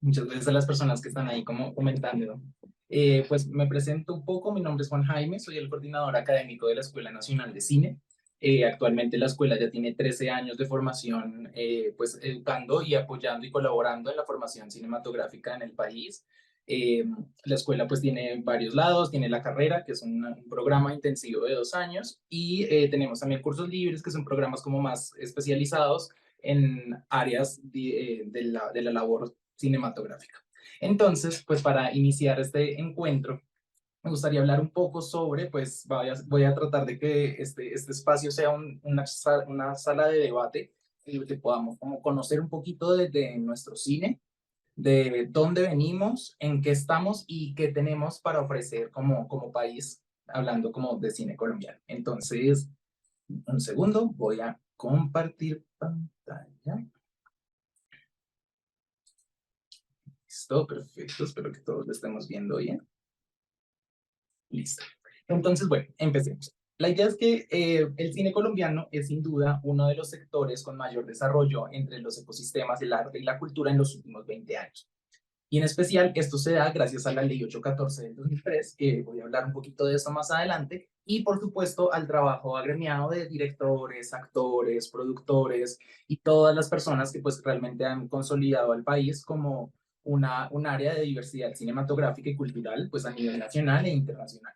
muchas veces a las personas que están ahí como comentando. Pues me presento un poco, mi nombre es Juan Jaime, soy el coordinador académico de la Escuela Nacional de Cine. Actualmente la escuela ya tiene 13 años de formación, pues educando y apoyando y colaborando en la formación cinematográfica en el país. Eh, la escuela pues tiene varios lados, tiene la carrera, que es un programa intensivo de 2 años, y tenemos también cursos libres, que son programas como más especializados en áreas de la labor cinematográfica. Entonces, pues para iniciar este encuentro, me gustaría hablar un poco sobre, pues voy a tratar de que este espacio sea una sala de debate en el que podamos como conocer un poquito de nuestro cine, de dónde venimos, en qué estamos y qué tenemos para ofrecer como país, hablando como de cine colombiano. Entonces, un segundo, voy a compartir pantalla. Listo, perfecto, espero que todos lo estemos viendo bien. Listo. Entonces, bueno, empecemos. La idea es que el cine colombiano es sin duda uno de los sectores con mayor desarrollo entre los ecosistemas, el arte y la cultura en los últimos 20 años. Y en especial esto se da gracias a la Ley 814 del 2003, que voy a hablar un poquito de eso más adelante, y por supuesto al trabajo agremiado de directores, actores, productores y todas las personas que pues realmente han consolidado al país como un área de diversidad cinematográfica y cultural pues a nivel nacional e internacional.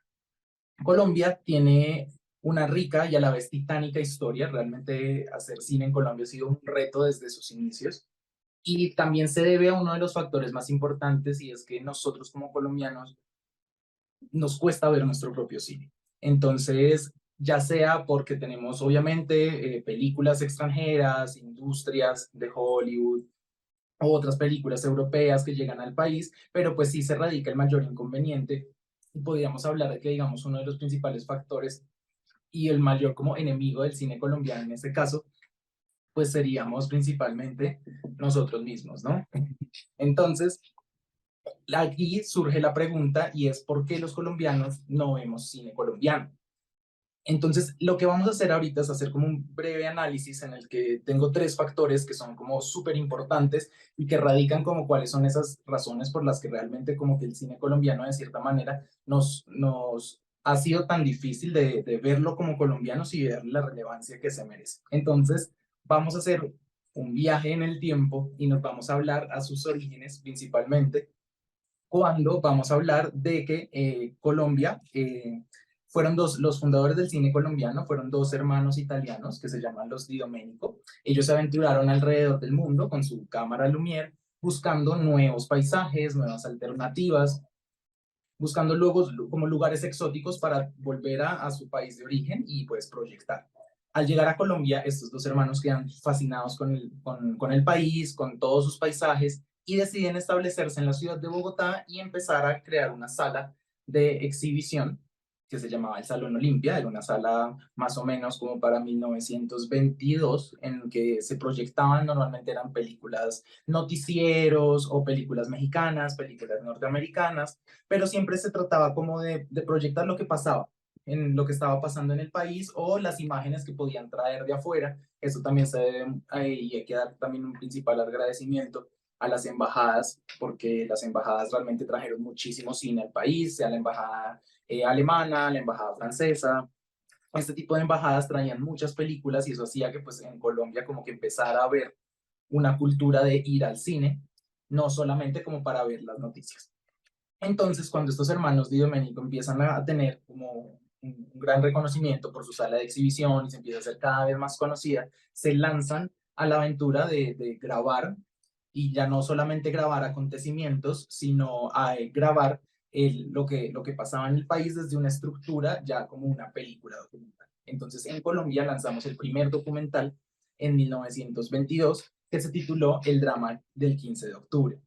Colombia tiene una rica y a la vez titánica historia. Realmente hacer cine en Colombia ha sido un reto desde sus inicios. Y también se debe a uno de los factores más importantes, y es que nosotros como colombianos nos cuesta ver nuestro propio cine. Entonces, ya sea porque tenemos obviamente películas extranjeras, industrias de Hollywood, o otras películas europeas que llegan al país, pero pues sí se radica el mayor inconveniente. Y podríamos hablar de que, digamos, uno de los principales factores y el mayor como enemigo del cine colombiano en este caso, pues seríamos principalmente nosotros mismos, ¿no? Entonces, aquí surge la pregunta y es ¿por qué los colombianos no vemos cine colombiano? Entonces, lo que vamos a hacer ahorita es hacer como un breve análisis en el que tengo tres factores que son como súper importantes y que radican como cuáles son esas razones por las que realmente como que el cine colombiano de cierta manera nos ha sido tan difícil de verlo como colombianos y ver la relevancia que se merece. Entonces, vamos a hacer un viaje en el tiempo y nos vamos a hablar a sus orígenes principalmente cuando vamos a hablar de que Colombia, fueron los fundadores del cine colombiano, fueron dos hermanos italianos que se llaman los Di Domenico. Ellos se aventuraron alrededor del mundo con su cámara Lumière, buscando nuevos paisajes, nuevas alternativas, buscando luego como lugares exóticos para volver a su país de origen y pues proyectar. Al llegar a Colombia, estos dos hermanos quedan fascinados con el país, con todos sus paisajes, y deciden establecerse en la ciudad de Bogotá y empezar a crear una sala de exhibición que se llamaba el Salón Olimpia. Era una sala más o menos como para 1922, en que se proyectaban, normalmente eran películas noticieros o películas mexicanas, películas norteamericanas, pero siempre se trataba como de proyectar lo que pasaba, en lo que estaba pasando en el país o las imágenes que podían traer de afuera. Eso también se debe, y hay que dar también un principal agradecimiento a las embajadas, porque las embajadas realmente trajeron muchísimo cine al país, sea la embajada alemana, la embajada francesa. Este tipo de embajadas traían muchas películas y eso hacía que pues en Colombia como que empezara a haber una cultura de ir al cine, no solamente como para ver las noticias. Entonces, cuando estos hermanos Di Domenico empiezan a tener como un gran reconocimiento por su sala de exhibición y se empieza a ser cada vez más conocida, se lanzan a la aventura de grabar, y ya no solamente grabar acontecimientos, sino a grabar lo que pasaba en el país desde una estructura ya como una película documental. Entonces, en Colombia lanzamos el primer documental en 1922 que se tituló El drama del 15 de octubre.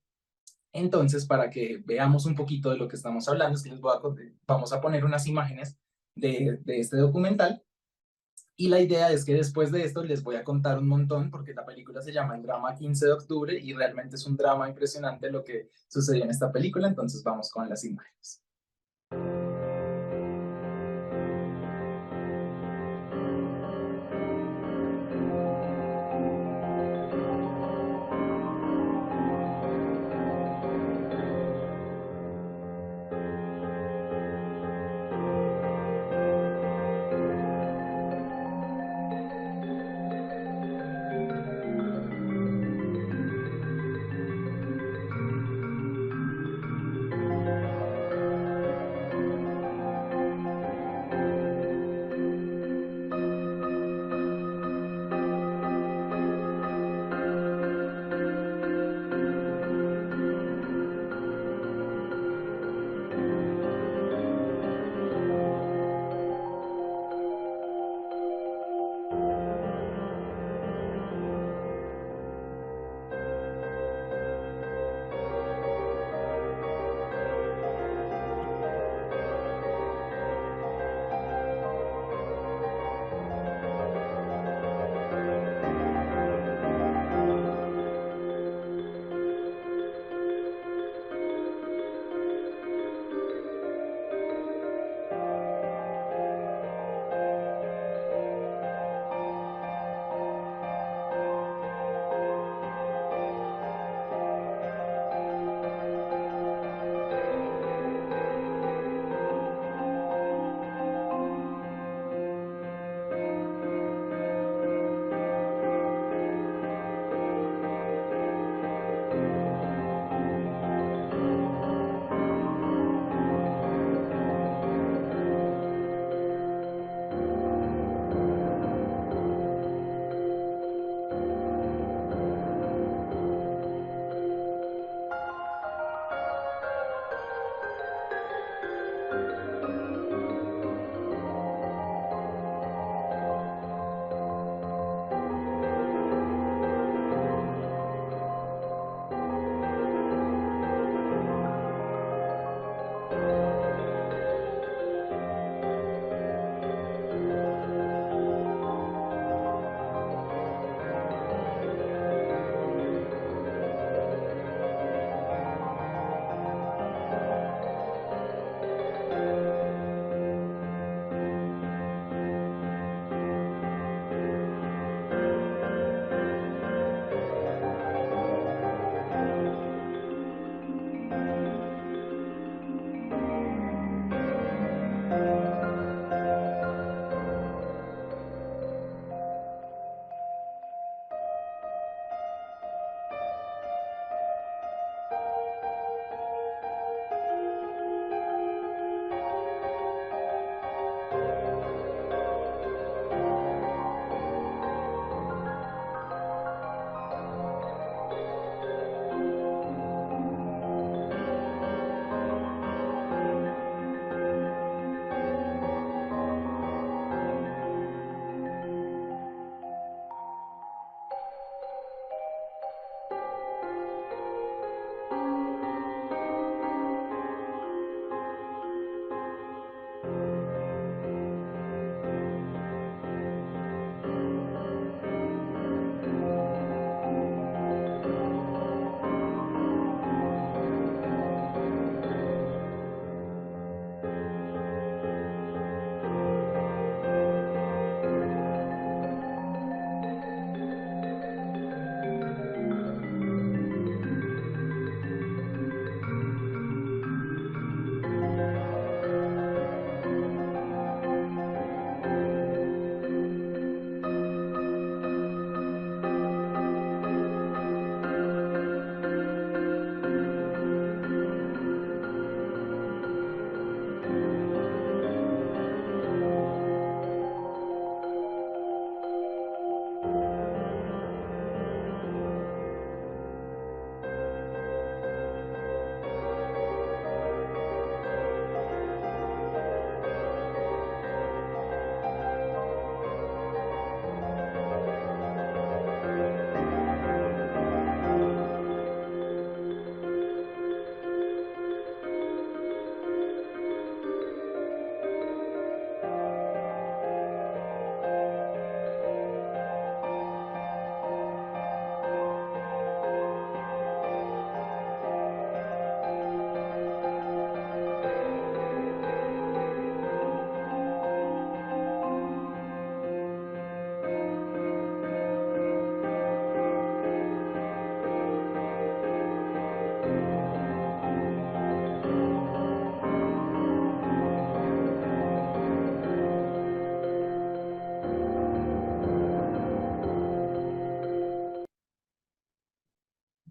Entonces, para que veamos un poquito de lo que estamos hablando, es que vamos a poner unas imágenes de este documental, y la idea es que después de esto les voy a contar un montón, porque la película se llama El drama 15 de octubre y realmente es un drama impresionante lo que sucedió en esta película. Entonces vamos con las imágenes.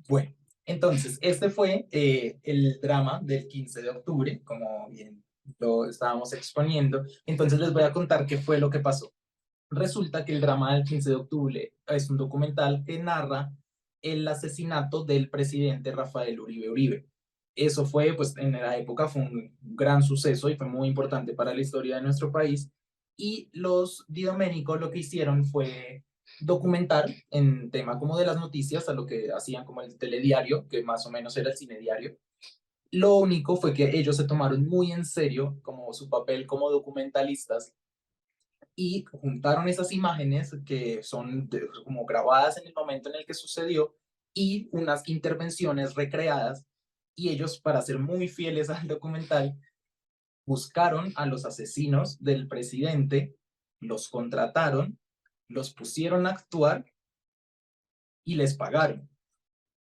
Bueno, entonces, este fue el drama del 15 de octubre, como bien lo estábamos exponiendo. Entonces les voy a contar qué fue lo que pasó. Resulta que el drama del 15 de octubre es un documental que narra el asesinato del presidente Rafael Uribe Uribe. Eso fue, pues en la época fue un gran suceso y fue muy importante para la historia de nuestro país. Y los Didoménicos lo que hicieron fue documentar en tema como de las noticias, a lo que hacían como el telediario, que más o menos era el cine diario. Lo único fue que ellos se tomaron muy en serio como su papel como documentalistas y juntaron esas imágenes que son como grabadas en el momento en el que sucedió y unas intervenciones recreadas y ellos, para ser muy fieles al documental, buscaron a los asesinos del presidente, los contrataron, los pusieron a actuar y les pagaron.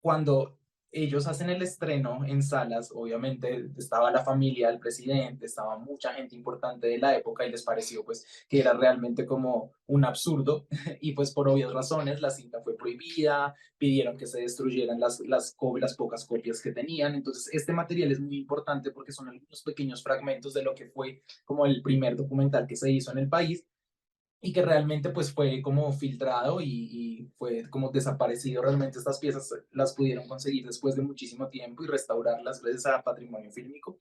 Cuando ellos hacen el estreno en salas, obviamente estaba la familia del presidente, estaba mucha gente importante de la época y les pareció pues que era realmente como un absurdo y pues por obvias razones la cinta fue prohibida, pidieron que se destruyeran las pocas copias que tenían. Entonces este material es muy importante porque son algunos pequeños fragmentos de lo que fue como el primer documental que se hizo en el país y que realmente pues fue como filtrado y fue como desaparecido. Realmente estas piezas las pudieron conseguir después de muchísimo tiempo y restaurarlas gracias a Patrimonio Fílmico.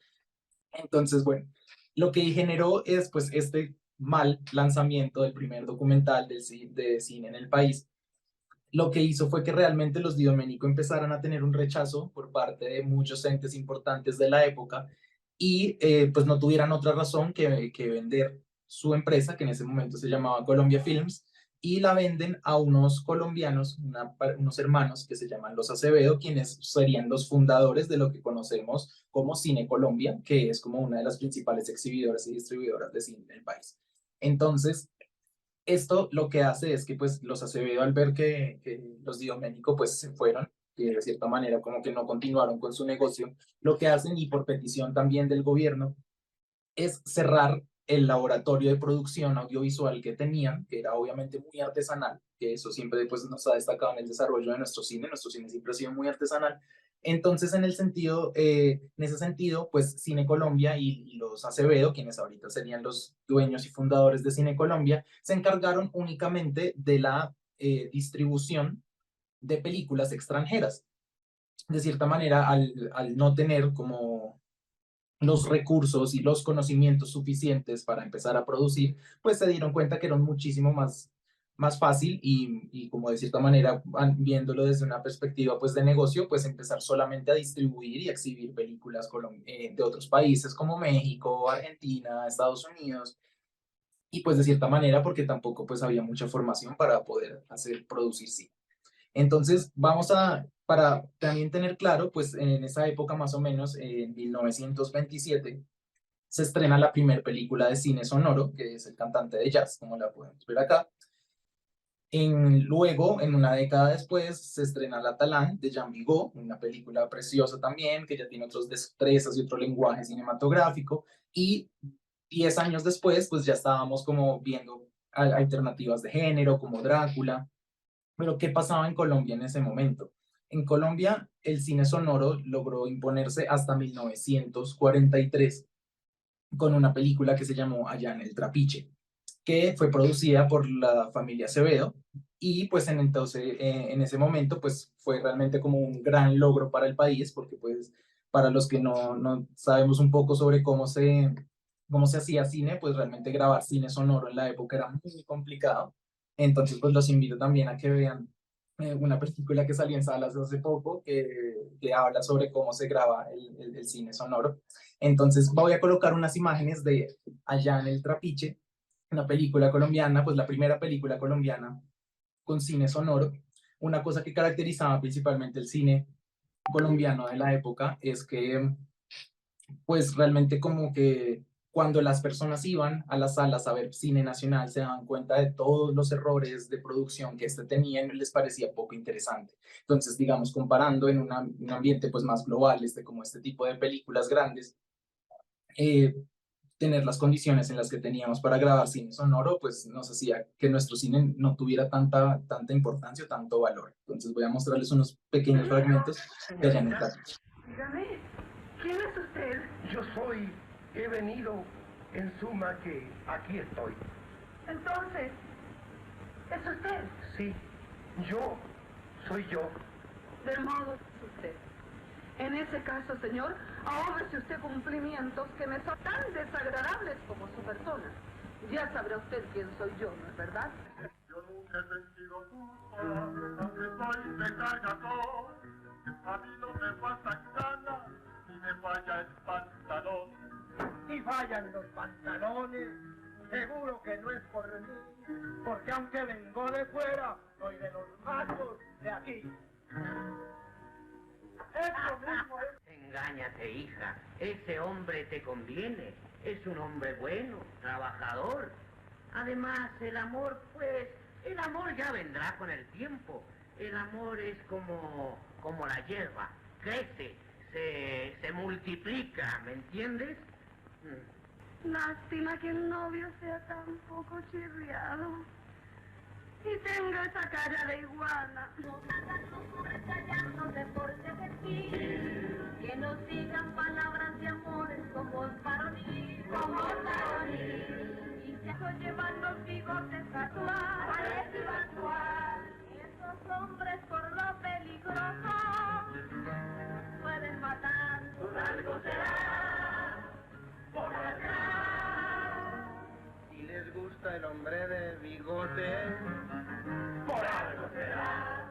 Entonces, bueno, lo que generó es pues este mal lanzamiento del primer documental de cine en el país. Lo que hizo fue que realmente los Di Domenico empezaran a tener un rechazo por parte de muchos entes importantes de la época y pues no tuvieran otra razón que vender su empresa, que en ese momento se llamaba Colombia Films, y la venden a unos colombianos, unos hermanos que se llaman los Acevedo, quienes serían los fundadores de lo que conocemos como Cine Colombia, que es como una de las principales exhibidoras y distribuidoras de cine del país. Entonces, esto lo que hace es que pues los Acevedo, al ver que los Di Domenico pues se fueron, que de cierta manera como que no continuaron con su negocio, lo que hacen, y por petición también del gobierno, es cerrar el laboratorio de producción audiovisual que tenían, que era obviamente muy artesanal, que eso siempre pues, nos ha destacado en el desarrollo de nuestro cine siempre ha sido muy artesanal. Entonces, en ese sentido, pues Cine Colombia y los Acevedo, quienes ahorita serían los dueños y fundadores de Cine Colombia, se encargaron únicamente de la distribución de películas extranjeras. De cierta manera, al no tener como los recursos y los conocimientos suficientes para empezar a producir, pues se dieron cuenta que era muchísimo más fácil y como de cierta manera, viéndolo desde una perspectiva pues de negocio, pues empezar solamente a distribuir y exhibir películas de otros países como México, Argentina, Estados Unidos, y pues de cierta manera porque tampoco pues había mucha formación para poder producir cine. Entonces, para también tener claro, pues en esa época más o menos, en 1927, se estrena la primera película de cine sonoro, que es El cantante de jazz, como la podemos ver acá. Luego, en una década después, se estrena La Talán de Jean Vigo, una película preciosa también, que ya tiene otras destrezas y otro lenguaje cinematográfico. Y 10 años después, pues ya estábamos como viendo alternativas de género, como Drácula. Pero ¿qué pasaba en Colombia en ese momento? En Colombia, el cine sonoro logró imponerse hasta 1943 con una película que se llamó Allá en el Trapiche, que fue producida por la familia Acevedo y pues en ese momento pues fue realmente como un gran logro para el país porque pues para los que no sabemos un poco sobre cómo se hacía cine, pues realmente grabar cine sonoro en la época era muy complicado. Entonces pues los invito también a que vean una película que salió en salas hace poco que habla sobre cómo se graba el cine sonoro. Entonces voy a colocar unas imágenes de Allá en el Trapiche, una película colombiana, pues la primera película colombiana con cine sonoro. Una cosa que caracterizaba principalmente el cine colombiano de la época es que pues realmente como que cuando las personas iban a las salas a ver cine nacional se daban cuenta de todos los errores de producción que este tenía y les parecía poco interesante. Entonces, digamos, comparando en un ambiente pues más global, como este tipo de películas grandes, eh, tener las condiciones en las que teníamos para grabar cine sonoro, pues nos hacía que nuestro cine no tuviera tanta importancia o tanto valor. Entonces voy a mostrarles unos pequeños fragmentos de Allá en el Señorita, Trapiche. dígame, ¿quién es usted? Yo he venido, en suma que aquí estoy. Entonces, ¿es usted? Sí, soy yo. De modo es usted. En ese caso, señor, ahórrese usted cumplimientos que me son tan desagradables como su persona. Ya sabrá usted quién soy yo, ¿no es verdad? Yo nunca he sentido tus palabras, aunque soy descargador. A mí no me faltan ganas, ni me falla el pantalón. Si fallan los pantalones, seguro que no es por mí, porque aunque vengo de fuera, soy de los machos de aquí. Eso mismo es. Engáñate, hija. Ese hombre te conviene. Es un hombre bueno, trabajador. Además, el amor, pues, el amor ya vendrá con el tiempo. El amor es como la hierba. Crece, se multiplica, ¿me entiendes? Lástima que el novio sea tan poco chirriado y tenga esa cara de iguana. Que nos digan palabras de amores como el varonil, como el varonil. Y se llevan los bigotes actuar, parece actuar. Esos hombres por lo peligroso pueden matar. Por algo será, por atrás. Si les gusta el hombre de bigote, por algo será.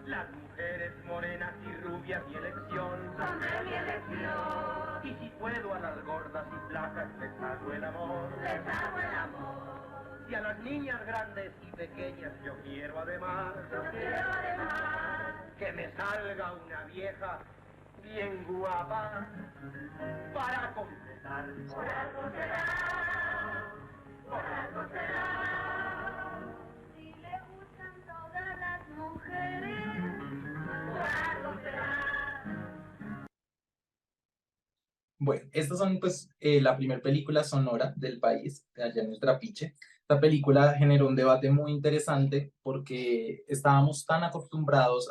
Las mujeres morenas y rubias mi elección Son de mi elección, y si puedo a las gordas y flacas les hago el amor. les hago el amor. Y a las niñas grandes y pequeñas yo quiero además Yo quiero además que me salga una vieja bien guapa para completar. por algo será, por algo será. Si le gustan todas las mujeres, por algo será. Bueno, estas son pues la primera película sonora del país, de Allá en el Trapiche. Esta película generó un debate muy interesante porque estábamos tan acostumbrados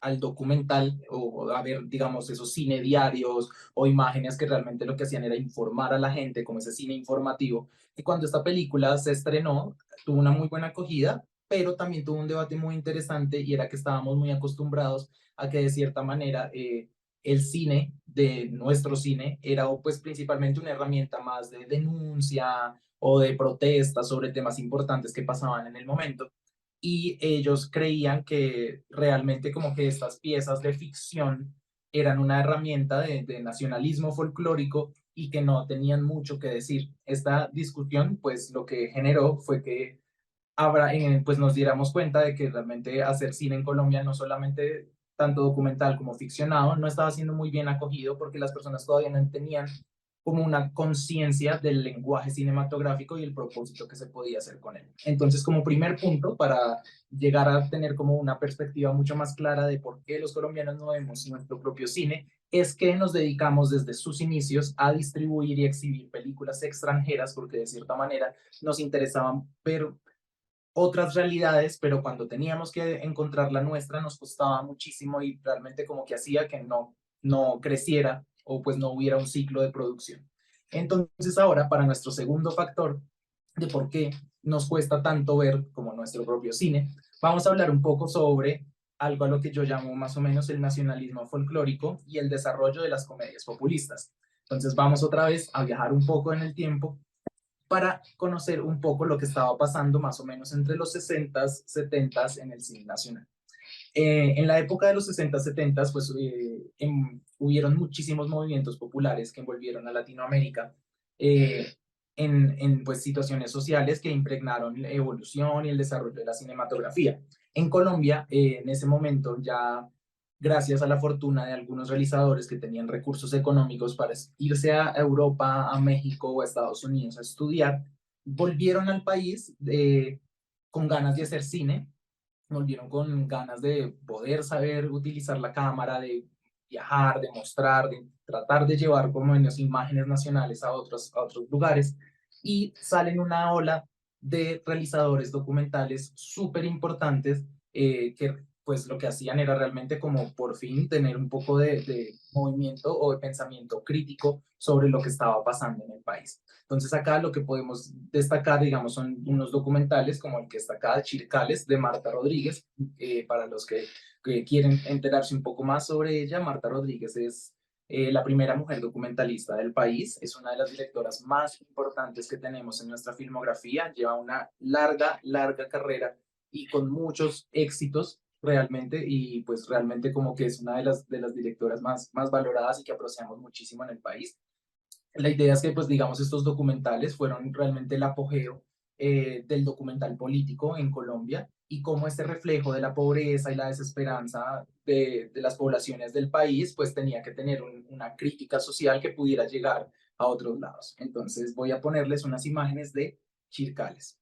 al documental o a ver, digamos, esos cine diarios o imágenes que realmente lo que hacían era informar a la gente, como ese cine informativo, que cuando esta película se estrenó tuvo una muy buena acogida, pero también tuvo un debate muy interesante y era que estábamos muy acostumbrados a que de cierta manera el cine de nuestro cine era pues principalmente una herramienta más de denuncia o de protesta sobre temas importantes que pasaban en el momento y ellos creían que realmente como que estas piezas de ficción eran una herramienta de nacionalismo folclórico y que no tenían mucho que decir. Esta discusión pues lo que generó fue que pues nos diéramos cuenta de que realmente hacer cine en Colombia, no solamente tanto documental como ficcionado, no estaba siendo muy bien acogido porque las personas todavía no tenían como una conciencia del lenguaje cinematográfico y el propósito que se podía hacer con él. Entonces, como primer punto, para llegar a tener como una perspectiva mucho más clara de por qué los colombianos no vemos nuestro propio cine, es que nos dedicamos desde sus inicios a distribuir y exhibir películas extranjeras, porque de cierta manera nos interesaban ver otras realidades, pero cuando teníamos que encontrar la nuestra nos costaba muchísimo y realmente como que hacía que no creciera o pues no hubiera un ciclo de producción. Entonces ahora, para nuestro segundo factor de por qué nos cuesta tanto ver como nuestro propio cine, vamos a hablar un poco sobre algo a lo que yo llamo más o menos el nacionalismo folclórico y el desarrollo de las comedias populistas. Entonces vamos otra vez a viajar un poco en el tiempo para conocer un poco lo que estaba pasando más o menos entre los 60s, 70s en el cine nacional. En la época de los 60s, 70s, pues hubieron muchísimos movimientos populares que envolvieron a Latinoamérica pues, situaciones sociales que impregnaron la evolución y el desarrollo de la cinematografía. En Colombia, en ese momento, ya gracias a la fortuna de algunos realizadores que tenían recursos económicos para irse a Europa, a México o a Estados Unidos a estudiar, volvieron al país con ganas de hacer cine, volvieron con ganas de poder saber utilizar la cámara, de viajar, de mostrar, de tratar de llevar por lo menos imágenes nacionales a otros lugares, y salen una ola de realizadores documentales súper importantes que pues lo que hacían era realmente como por fin tener un poco de movimiento o de pensamiento crítico sobre lo que estaba pasando en el país. Entonces acá lo que podemos destacar, digamos, son unos documentales como el que está acá, Chircales, de Marta Rodríguez. Para los que quieren enterarse un poco más sobre ella, Marta Rodríguez es la primera mujer documentalista del país, es una de las directoras más importantes que tenemos en nuestra filmografía, lleva una larga, larga carrera y con muchos éxitos realmente, y pues realmente como que es una de las directoras más valoradas y que apreciamos muchísimo en el país. La idea es que, pues, digamos, estos documentales fueron realmente el apogeo del documental político en Colombia y cómo este reflejo de la pobreza y la desesperanza de las poblaciones del país, pues tenía que tener una crítica social que pudiera llegar a otros lados. Entonces voy a ponerles unas imágenes de Chircales.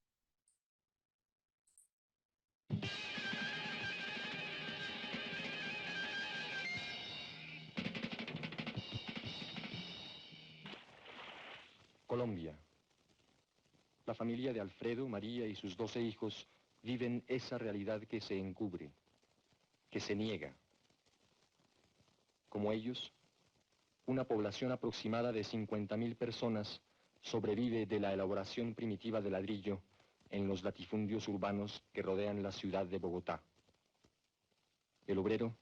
Colombia. La familia de Alfredo, María y sus 12 hijos viven esa realidad que se encubre, que se niega. Como ellos, una población aproximada de 50.000 personas sobrevive de la elaboración primitiva de ladrillo en los latifundios urbanos que rodean la ciudad de Bogotá. El obrero,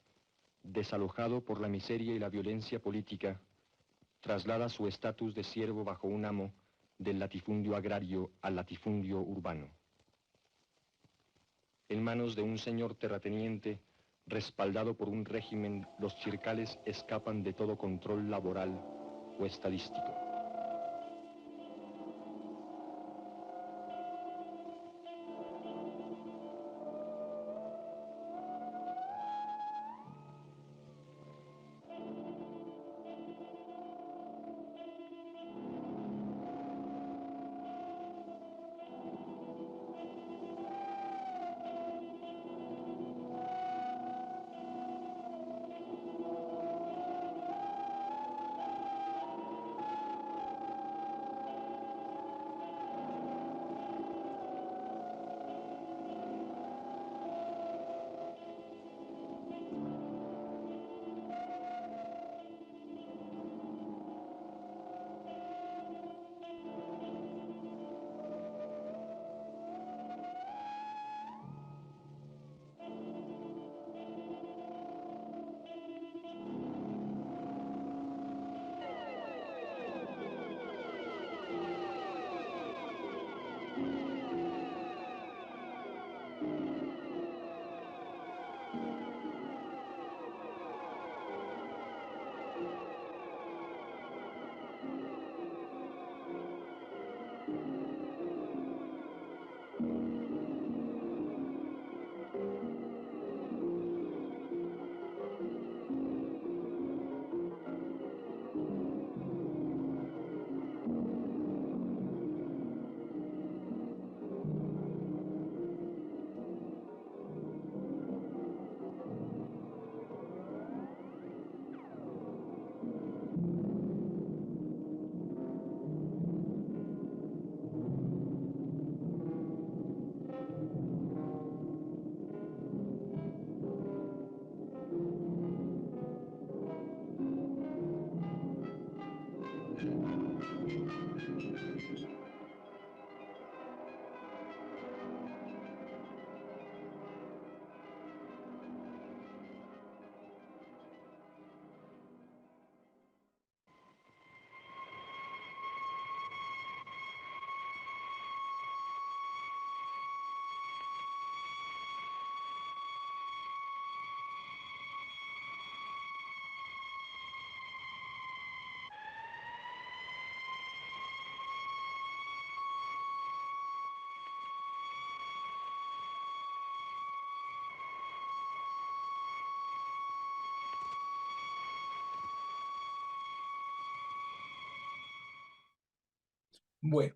desalojado por la miseria y la violencia política, traslada su estatus de siervo bajo un amo del latifundio agrario al latifundio urbano. En manos de un señor terrateniente, respaldado por un régimen, los chircales escapan de todo control laboral o estadístico. Bueno,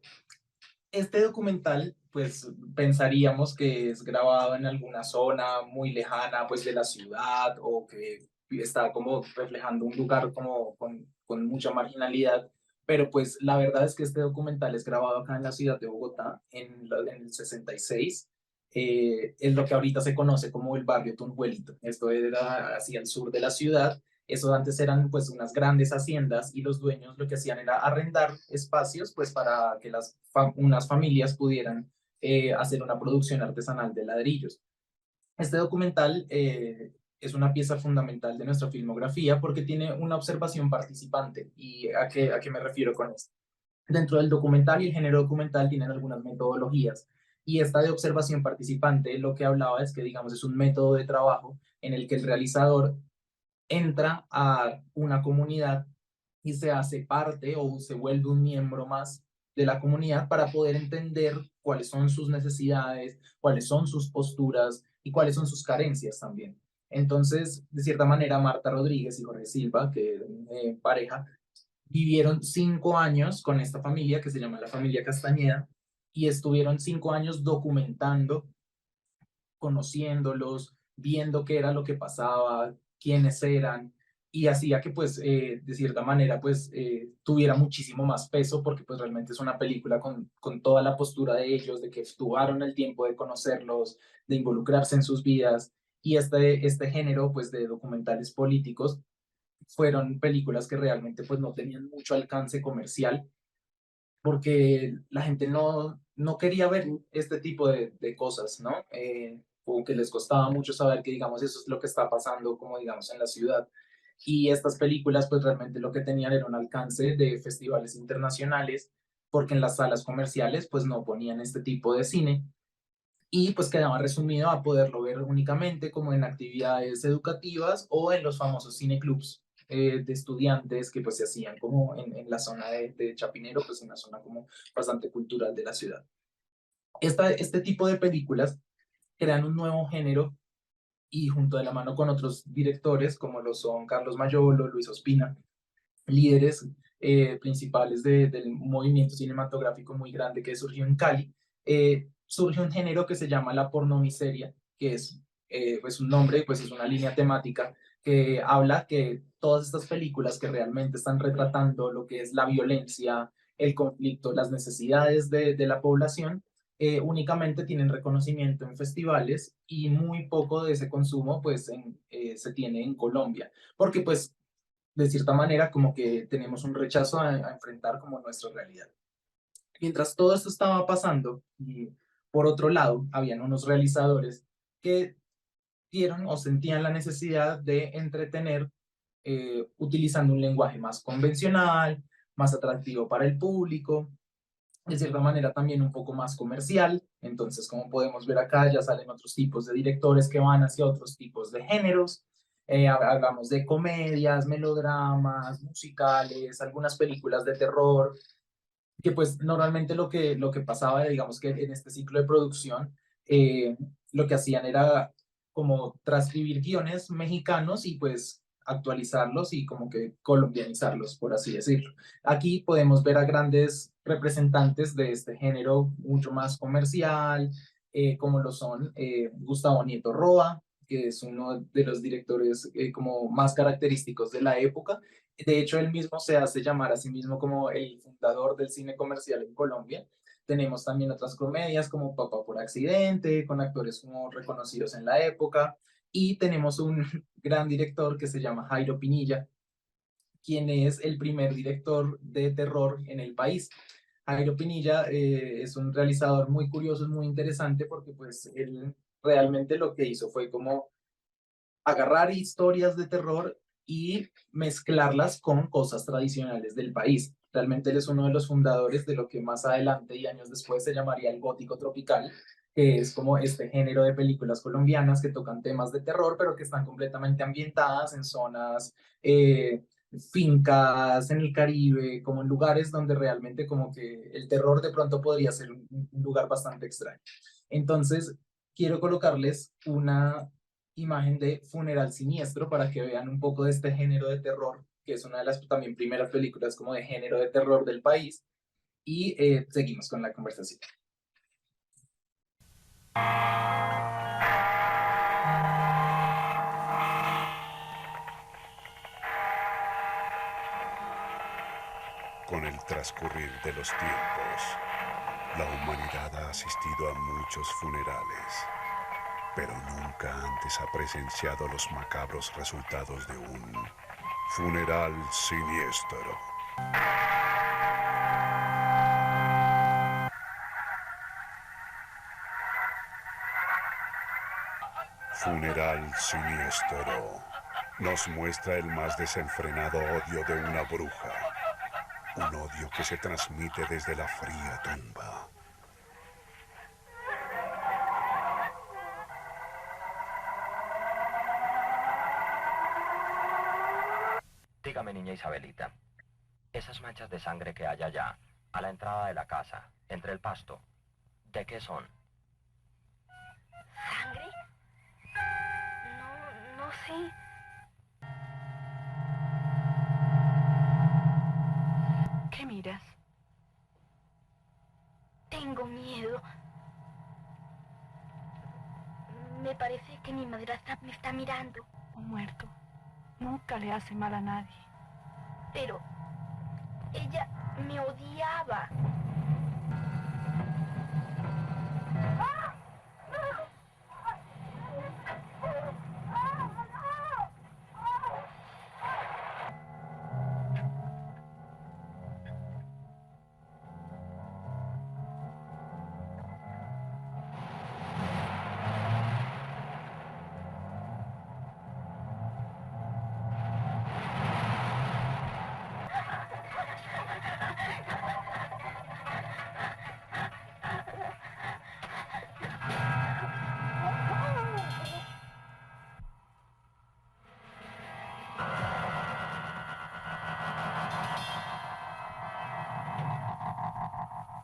este documental, pues pensaríamos que es grabado en alguna zona muy lejana, pues de la ciudad, o que está como reflejando un lugar como con mucha marginalidad, pero pues la verdad es que este documental es grabado acá en la ciudad de Bogotá en el 66, es lo que ahorita se conoce como el barrio Tunjuelito. Esto era hacia el sur de la ciudad. Eso antes eran pues unas grandes haciendas y los dueños lo que hacían era arrendar espacios pues para que unas familias pudieran hacer una producción artesanal de ladrillos. Este documental es una pieza fundamental de nuestra filmografía porque tiene una observación participante. ¿Y a qué me refiero con esto? Dentro del documental y el género documental tienen algunas metodologías. Y esta de observación participante lo que hablaba es que, digamos, es un método de trabajo en el que el realizador entra a una comunidad y se hace parte o se vuelve un miembro más de la comunidad para poder entender cuáles son sus necesidades, cuáles son sus posturas y cuáles son sus carencias también. Entonces, de cierta manera, Marta Rodríguez y Jorge Silva, que pareja, vivieron 5 años con esta familia que se llama la familia Castañeda y estuvieron 5 años documentando, conociéndolos, viendo qué era lo que pasaba, quiénes eran, y hacía que pues de cierta manera pues tuviera muchísimo más peso porque pues realmente es una película con toda la postura de ellos, de que tuvieron el tiempo de conocerlos, de involucrarse en sus vidas, y este género pues de documentales políticos fueron películas que realmente pues no tenían mucho alcance comercial porque la gente no quería ver este tipo de cosas, ¿no? O que les costaba mucho saber que, digamos, eso es lo que está pasando, como digamos, en la ciudad. Y estas películas, pues realmente lo que tenían era un alcance de festivales internacionales, porque en las salas comerciales, pues no ponían este tipo de cine. Y pues quedaba resumido a poderlo ver únicamente como en actividades educativas o en los famosos cineclubs de estudiantes que pues se hacían como en la zona de Chapinero, pues en la zona como bastante cultural de la ciudad. Este tipo de películas crean un nuevo género y junto de la mano con otros directores como lo son Carlos Mayolo, Luis Ospina, líderes principales del movimiento cinematográfico muy grande que surgió en Cali, surge un género que se llama la pornomiseria, que es pues un nombre, pues es una línea temática que habla que todas estas películas que realmente están retratando lo que es la violencia, el conflicto, las necesidades de la población, únicamente tienen reconocimiento en festivales y muy poco de ese consumo pues se tiene en Colombia, porque pues de cierta manera como que tenemos un rechazo a enfrentar como nuestra realidad. Mientras todo esto estaba pasando, y por otro lado, habían unos realizadores que dieron o sentían la necesidad de entretener utilizando un lenguaje más convencional, más atractivo para el público, de cierta manera también un poco más comercial. Entonces, como podemos ver acá, ya salen otros tipos de directores que van hacia otros tipos de géneros. Hablamos de comedias, melodramas, musicales, algunas películas de terror, que pues normalmente lo que pasaba era, digamos que en este ciclo de producción, lo que hacían era como transcribir guiones mexicanos y pues actualizarlos y como que colombianizarlos, por así decirlo. Aquí podemos ver a grandes representantes de este género mucho más comercial, como lo son Gustavo Nieto Roa, que es uno de los directores como más característicos de la época. De hecho, él mismo se hace llamar a sí mismo como el fundador del cine comercial en Colombia. Tenemos también otras comedias como Papá por Accidente, con actores como reconocidos en la época. Y tenemos un gran director que se llama Jairo Pinilla, quien es el primer director de terror en el país. Jairo Pinilla es un realizador muy curioso, muy interesante, porque pues él realmente lo que hizo fue como agarrar historias de terror y mezclarlas con cosas tradicionales del país. Realmente él es uno de los fundadores de lo que más adelante y años después se llamaría el gótico tropical, que es como este género de películas colombianas que tocan temas de terror, pero que están completamente ambientadas en zonas, fincas en el Caribe, como en lugares donde realmente como que el terror de pronto podría ser un lugar bastante extraño. Entonces, quiero colocarles una imagen de Funeral Siniestro para que vean un poco de este género de terror, que es una de las también primeras películas como de género de terror del país, y seguimos con la conversación. transcurrir de los tiempos, la humanidad ha asistido a muchos funerales, pero nunca antes ha presenciado los macabros resultados de un funeral siniestro. Funeral Siniestro nos muestra el más desenfrenado odio de una bruja, un odio que se transmite desde la fría tumba. Dígame, niña Isabelita, esas manchas de sangre que hay allá, a la entrada de la casa, entre el pasto, ¿de qué son? ¿Sangre? No sé. ¿Qué miras? Tengo miedo. Me parece que mi madrastra me está mirando. Un muerto nunca le hace mal a nadie. Pero ella me odiaba.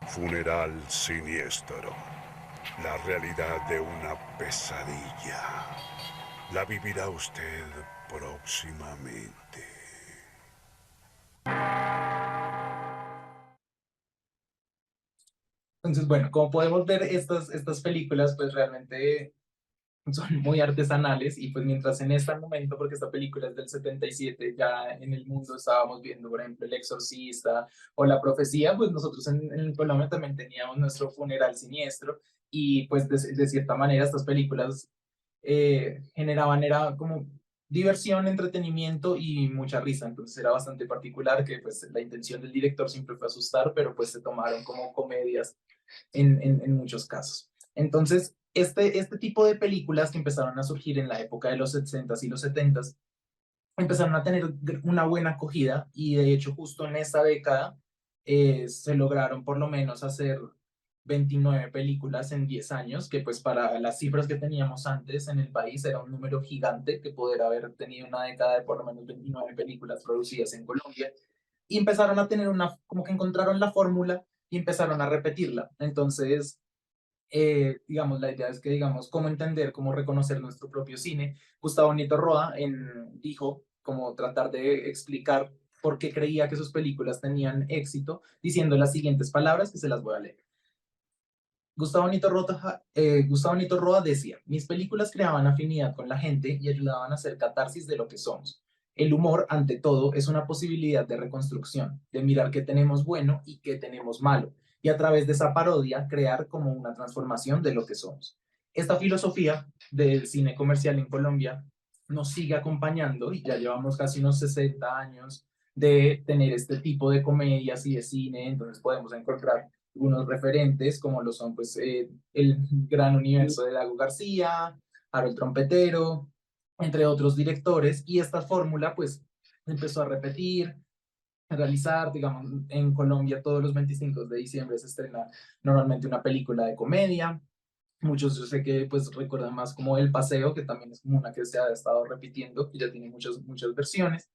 Funeral Siniestro. La realidad de una pesadilla. La vivirá usted próximamente. Entonces, bueno, como podemos ver, estas películas pues realmente son muy artesanales y pues mientras en este momento, porque esta película es del 77, ya en el mundo estábamos viendo, por ejemplo, El Exorcista o La Profecía, pues nosotros en Colombia también teníamos nuestro Funeral Siniestro y pues de cierta manera estas películas generaban, era como diversión, entretenimiento y mucha risa, entonces era bastante particular que pues la intención del director siempre fue asustar, pero pues se tomaron como comedias en muchos casos. Entonces, este tipo de películas que empezaron a surgir en la época de los 60s y los 70s empezaron a tener una buena acogida y de hecho justo en esta década se lograron por lo menos hacer 29 películas en 10 años, que pues para las cifras que teníamos antes en el país era un número gigante que poder haber tenido una década de por lo menos 29 películas producidas en Colombia y empezaron a tener como que encontraron la fórmula y empezaron a repetirla. Entonces, digamos, la idea es que, digamos, cómo entender, cómo reconocer nuestro propio cine. Gustavo Nieto Roa dijo, como tratar de explicar por qué creía que sus películas tenían éxito, diciendo las siguientes palabras que se las voy a leer. Gustavo Nieto Roa decía, mis películas creaban afinidad con la gente y ayudaban a hacer catarsis de lo que somos. El humor, ante todo, es una posibilidad de reconstrucción, de mirar qué tenemos bueno y qué tenemos malo, y a través de esa parodia crear como una transformación de lo que somos. Esta filosofía del cine comercial en Colombia nos sigue acompañando y ya llevamos casi unos 60 años de tener este tipo de comedias y de cine, entonces podemos encontrar unos referentes como lo son pues el gran universo de Dago García, Harold Trompetero, entre otros directores, y esta fórmula pues empezó a repetir, a realizar, digamos, en Colombia todos los 25 de diciembre se estrena normalmente una película de comedia. Muchos yo sé que pues recuerdan más como El Paseo, que también es como una que se ha estado repitiendo, que ya tiene muchas versiones.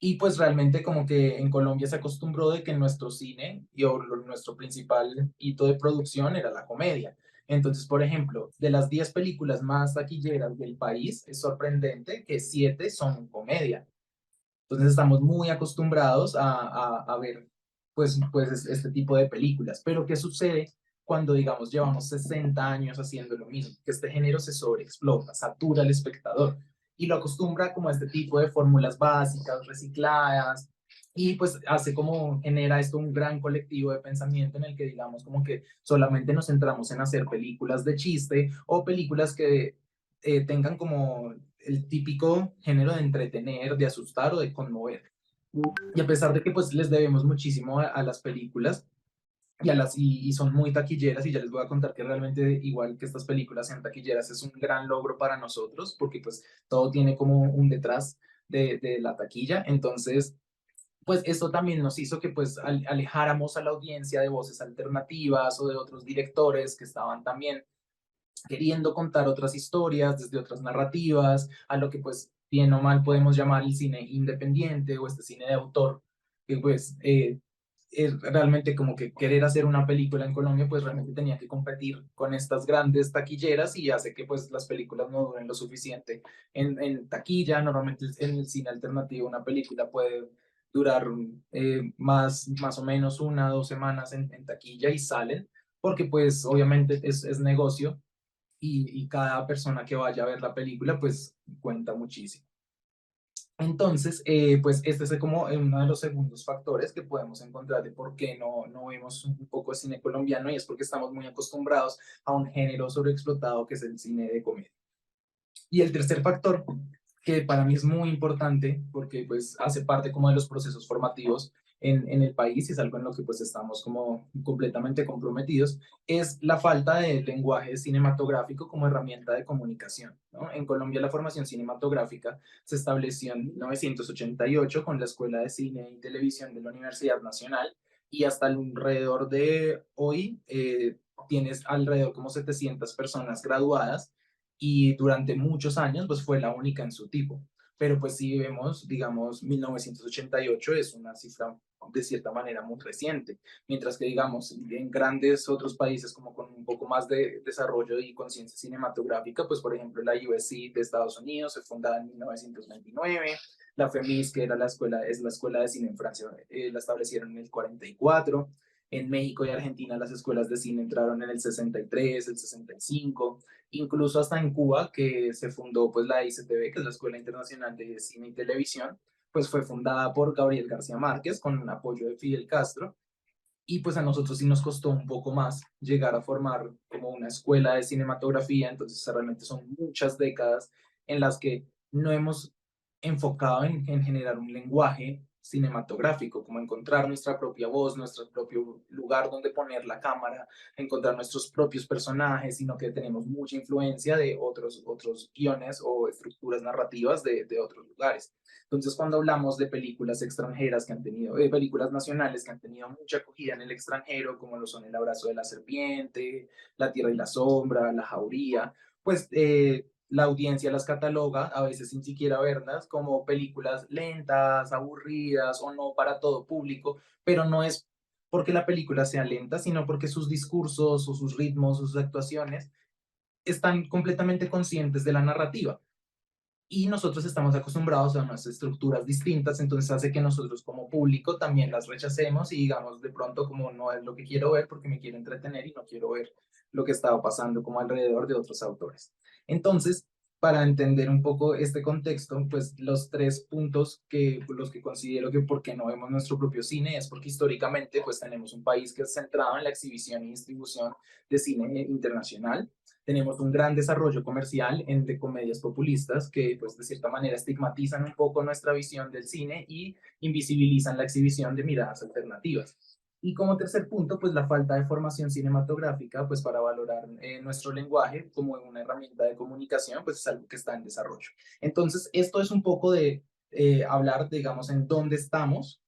Y pues realmente como que en Colombia se acostumbró de que nuestro cine y nuestro principal hito de producción era la comedia. Entonces, por ejemplo, de las 10 películas más taquilleras del país, es sorprendente que 7 son comedia. Entonces estamos muy acostumbrados a ver pues este tipo de películas. Pero ¿qué sucede cuando, digamos, llevamos 60 años haciendo lo mismo? Que este género se sobreexplota, satura al espectador y lo acostumbra como a este tipo de fórmulas básicas, recicladas, y pues hace como, genera esto un gran colectivo de pensamiento en el que digamos como que solamente nos centramos en hacer películas de chiste o películas que tengan como el típico género de entretener, de asustar o de conmover. Y a pesar de que pues les debemos muchísimo a las películas, y son muy taquilleras, y ya les voy a contar que realmente igual que estas películas sean taquilleras es un gran logro para nosotros porque pues todo tiene como un detrás de la taquilla. Entonces pues esto también nos hizo que pues alejáramos a la audiencia de voces alternativas o de otros directores que estaban también queriendo contar otras historias desde otras narrativas, a lo que pues bien o mal podemos llamar el cine independiente o este cine de autor, que pues es realmente como que querer hacer una película en Colombia pues realmente tenía que competir con estas grandes taquilleras y hace que pues las películas no duren lo suficiente en taquilla. Normalmente en el cine alternativo una película puede durar más o menos 1 o 2 semanas en taquilla y salen, porque pues obviamente es negocio y cada persona que vaya a ver la película pues cuenta muchísimo. Entonces, pues este es como uno de los segundos factores que podemos encontrar de por qué no vemos un poco de cine colombiano, y es porque estamos muy acostumbrados a un género sobreexplotado que es el cine de comedia. Y el tercer factor, que para mí es muy importante porque pues hace parte como de los procesos formativos en el país y es algo en lo que pues estamos como completamente comprometidos, es la falta de lenguaje cinematográfico como herramienta de comunicación, ¿no? En Colombia la formación cinematográfica se estableció en 1988 con la Escuela de Cine y Televisión de la Universidad Nacional, y hasta alrededor de hoy tienes alrededor como 700 personas graduadas, y durante muchos años pues fue la única en su tipo. Pero pues si vemos, digamos, 1988 es una cifra de cierta manera muy reciente, mientras que digamos en grandes otros países como con un poco más de desarrollo y conciencia cinematográfica, pues por ejemplo la USC de Estados Unidos se fundada en 1929, la FEMIS, que era es la escuela de cine en Francia, la establecieron en el 44. En México y Argentina las escuelas de cine entraron en el 63, el 65, incluso hasta en Cuba, que se fundó pues la ICTV, que es la Escuela Internacional de Cine y Televisión, pues fue fundada por Gabriel García Márquez con un apoyo de Fidel Castro, y pues a nosotros sí nos costó un poco más llegar a formar como una escuela de cinematografía. Entonces realmente son muchas décadas en las que no hemos enfocado en generar un lenguaje cinematográfico, como encontrar nuestra propia voz, nuestro propio lugar donde poner la cámara, encontrar nuestros propios personajes, sino que tenemos mucha influencia de otros guiones o estructuras narrativas de otros lugares. Entonces, cuando hablamos de películas extranjeras que han tenido, películas nacionales que han tenido mucha acogida en el extranjero, como lo son El abrazo de la serpiente, La tierra y la sombra, La jauría, pues la audiencia las cataloga, a veces sin siquiera verlas, como películas lentas, aburridas o no para todo público, pero no es porque la película sea lenta, sino porque sus discursos o sus ritmos, sus actuaciones están completamente conscientes de la narrativa, y nosotros estamos acostumbrados a unas estructuras distintas. Entonces hace que nosotros como público también las rechacemos y digamos de pronto como no es lo que quiero ver porque me quiero entretener y no quiero ver lo que estaba pasando como alrededor de otros autores. Entonces, para entender un poco este contexto, pues los tres puntos que los que considero que por qué no vemos nuestro propio cine es porque históricamente pues tenemos un país que es centrado en la exhibición y distribución de cine internacional. Tenemos un gran desarrollo comercial de comedias populistas que pues de cierta manera estigmatizan un poco nuestra visión del cine y invisibilizan la exhibición de miradas alternativas. Y como tercer punto, pues la falta de formación cinematográfica, pues para valorar nuestro lenguaje como una herramienta de comunicación, pues es algo que está en desarrollo. Entonces, esto es un poco de hablar, digamos, en dónde estamos,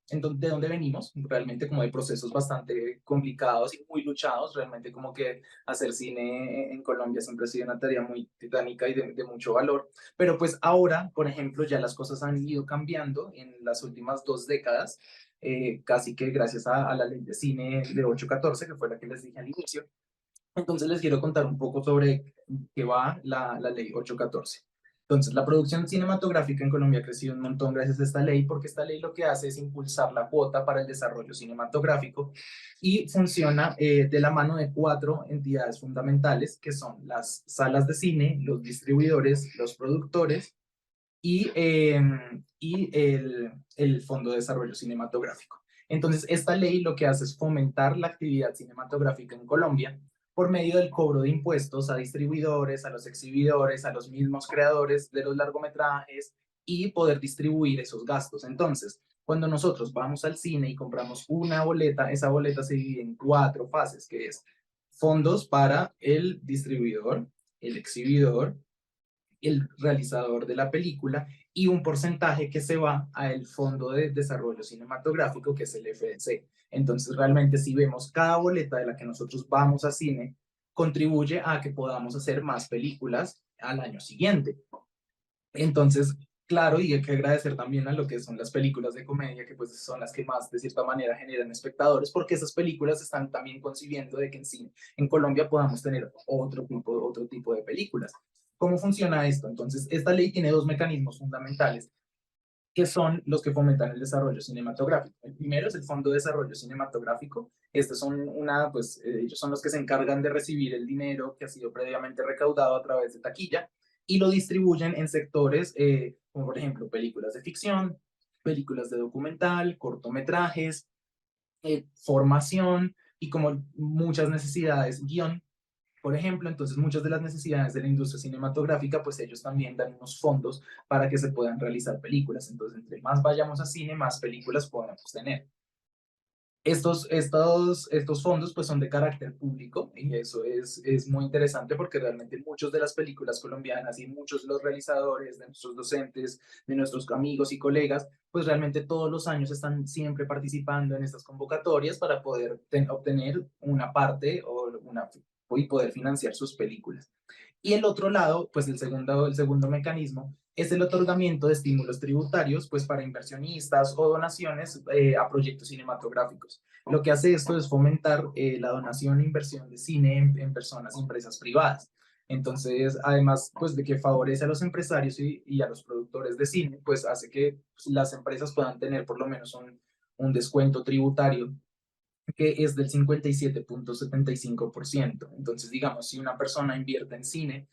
de dónde venimos, realmente como de procesos bastante complicados y muy luchados. Realmente como que hacer cine en Colombia siempre ha sido una tarea muy titánica y de mucho valor, pero pues ahora, por ejemplo, ya las cosas han ido cambiando en las últimas 2 décadas, casi que gracias a la ley de cine de 814, que fue la que les dije al inicio. Entonces les quiero contar un poco sobre qué va la ley 814. Entonces, la producción cinematográfica en Colombia ha crecido un montón gracias a esta ley, porque esta ley lo que hace es impulsar la cuota para el desarrollo cinematográfico, y funciona de la mano de 4 entidades fundamentales, que son las salas de cine, los distribuidores, los productores y el Fondo de Desarrollo Cinematográfico. Entonces, esta ley lo que hace es fomentar la actividad cinematográfica en Colombia por medio del cobro de impuestos a distribuidores, a los exhibidores, a los mismos creadores de los largometrajes y poder distribuir esos gastos. Entonces, cuando nosotros vamos al cine y compramos una boleta, esa boleta se divide en 4 fases, que es fondos para el distribuidor, el exhibidor, el realizador de la película y un porcentaje que se va al Fondo de Desarrollo Cinematográfico, que es el FDC. Entonces, realmente, si vemos cada boleta de la que nosotros vamos a cine, contribuye a que podamos hacer más películas al año siguiente. Entonces, claro, y hay que agradecer también a lo que son las películas de comedia, que pues son las que más de cierta manera generan espectadores, porque esas películas están también concibiendo de que en cine, en Colombia podamos tener otro tipo de películas. ¿Cómo funciona esto? Entonces, esta ley tiene 2 mecanismos fundamentales que son los que fomentan el desarrollo cinematográfico. El primero es el Fondo de Desarrollo Cinematográfico. Estos son ellos son los que se encargan de recibir el dinero que ha sido previamente recaudado a través de taquilla y lo distribuyen en sectores como por ejemplo películas de ficción, películas de documental, cortometrajes, formación y como muchas necesidades, guión, por ejemplo. Entonces muchas de las necesidades de la industria cinematográfica, pues ellos también dan unos fondos para que se puedan realizar películas. Entonces, entre más vayamos a cine, más películas podemos tener. Estos fondos pues son de carácter público y eso es muy interesante porque realmente muchas de las películas colombianas y muchos de los realizadores, de nuestros docentes, de nuestros amigos y colegas, pues realmente todos los años están siempre participando en estas convocatorias para poder obtener una parte y poder financiar sus películas. Y el otro lado, pues el segundo mecanismo es el otorgamiento de estímulos tributarios, pues para inversionistas o donaciones a proyectos cinematográficos. Lo que hace esto es fomentar la donación e inversión de cine en personas y empresas privadas. Entonces, además, pues de que favorece a los empresarios y a los productores de cine, pues hace que pues, las empresas puedan tener por lo menos un descuento tributario que es del 57.75%. Entonces, digamos, si una persona invierte en cine,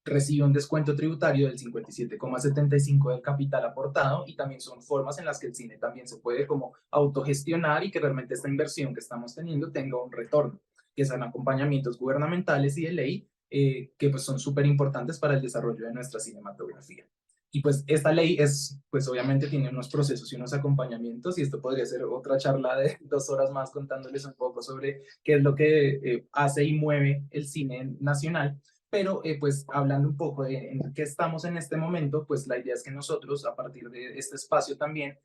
recibe un descuento tributario del 57,75% del capital aportado y también son formas en las que el cine también se puede como autogestionar y que realmente esta inversión que estamos teniendo tenga un retorno, que son acompañamientos gubernamentales y de ley que pues son súper importantes para el desarrollo de nuestra cinematografía. Y pues esta ley pues obviamente tiene unos procesos y unos acompañamientos y esto podría ser otra charla de 2 horas más contándoles un poco sobre qué es lo que hace y mueve el cine nacional. Pero pues hablando un poco de en qué estamos en este momento, pues la idea es que nosotros a partir de este espacio también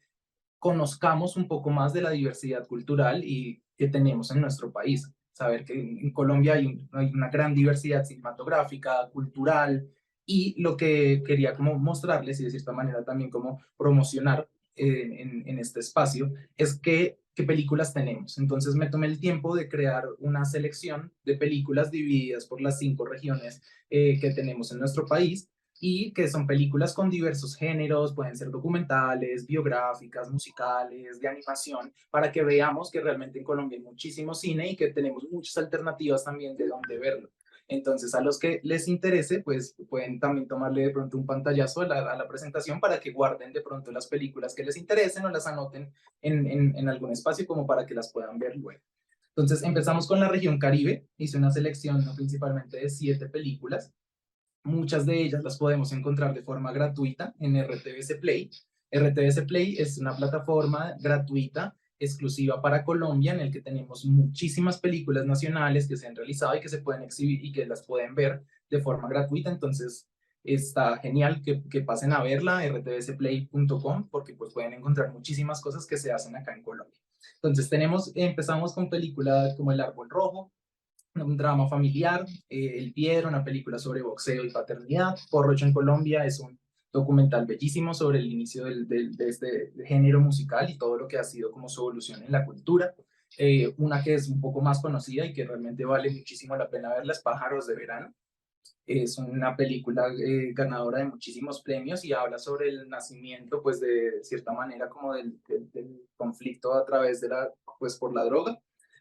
conozcamos un poco más de la diversidad cultural y que tenemos en nuestro país. Saber que en Colombia hay una gran diversidad cinematográfica, cultural, y lo que quería como mostrarles y de cierta manera también como promocionar en este espacio es qué películas tenemos. Entonces me tomé el tiempo de crear una selección de películas divididas por las 5 regiones que tenemos en nuestro país y que son películas con diversos géneros, pueden ser documentales, biográficas, musicales, de animación, para que veamos que realmente en Colombia hay muchísimo cine y que tenemos muchas alternativas también de dónde verlo. Entonces, a los que les interese, pues pueden también tomarle de pronto un pantallazo a la presentación para que guarden de pronto las películas que les interesen o las anoten en algún espacio como para que las puedan ver luego. Entonces, empezamos con la región Caribe. Hice una selección principalmente de 7 películas. Muchas de ellas las podemos encontrar de forma gratuita en RTVC Play. RTVC Play es una plataforma gratuita exclusiva para Colombia en el que tenemos muchísimas películas nacionales que se han realizado y que se pueden exhibir y que las pueden ver de forma gratuita. Entonces está genial que pasen a verla, rtvcplay.com, porque pues pueden encontrar muchísimas cosas que se hacen acá en Colombia. Entonces empezamos con películas como El Árbol Rojo, un drama familiar, El Piedro, una película sobre boxeo y paternidad. Porrocho en Colombia es un documental bellísimo sobre el inicio de este género musical y todo lo que ha sido como su evolución en la cultura. Una que es un poco más conocida y que realmente vale muchísimo la pena verla es Pájaros de Verano. Es una película ganadora de muchísimos premios y habla sobre el nacimiento, pues de cierta manera, como del conflicto a través de pues por la droga.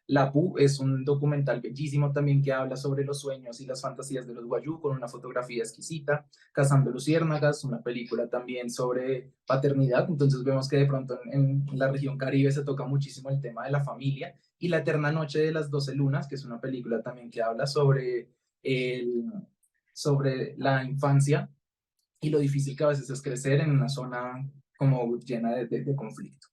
Lapu es un documental bellísimo también que habla sobre los sueños y las fantasías de los Wayuu con una fotografía exquisita. Cazando luciérnagas, una película también sobre paternidad. Entonces vemos que de pronto en la región Caribe se toca muchísimo el tema de la familia. Y La eterna noche de las 12 lunas, que es una película también que habla el, sobre la infancia y lo difícil que a veces es crecer en una zona como llena de conflicto.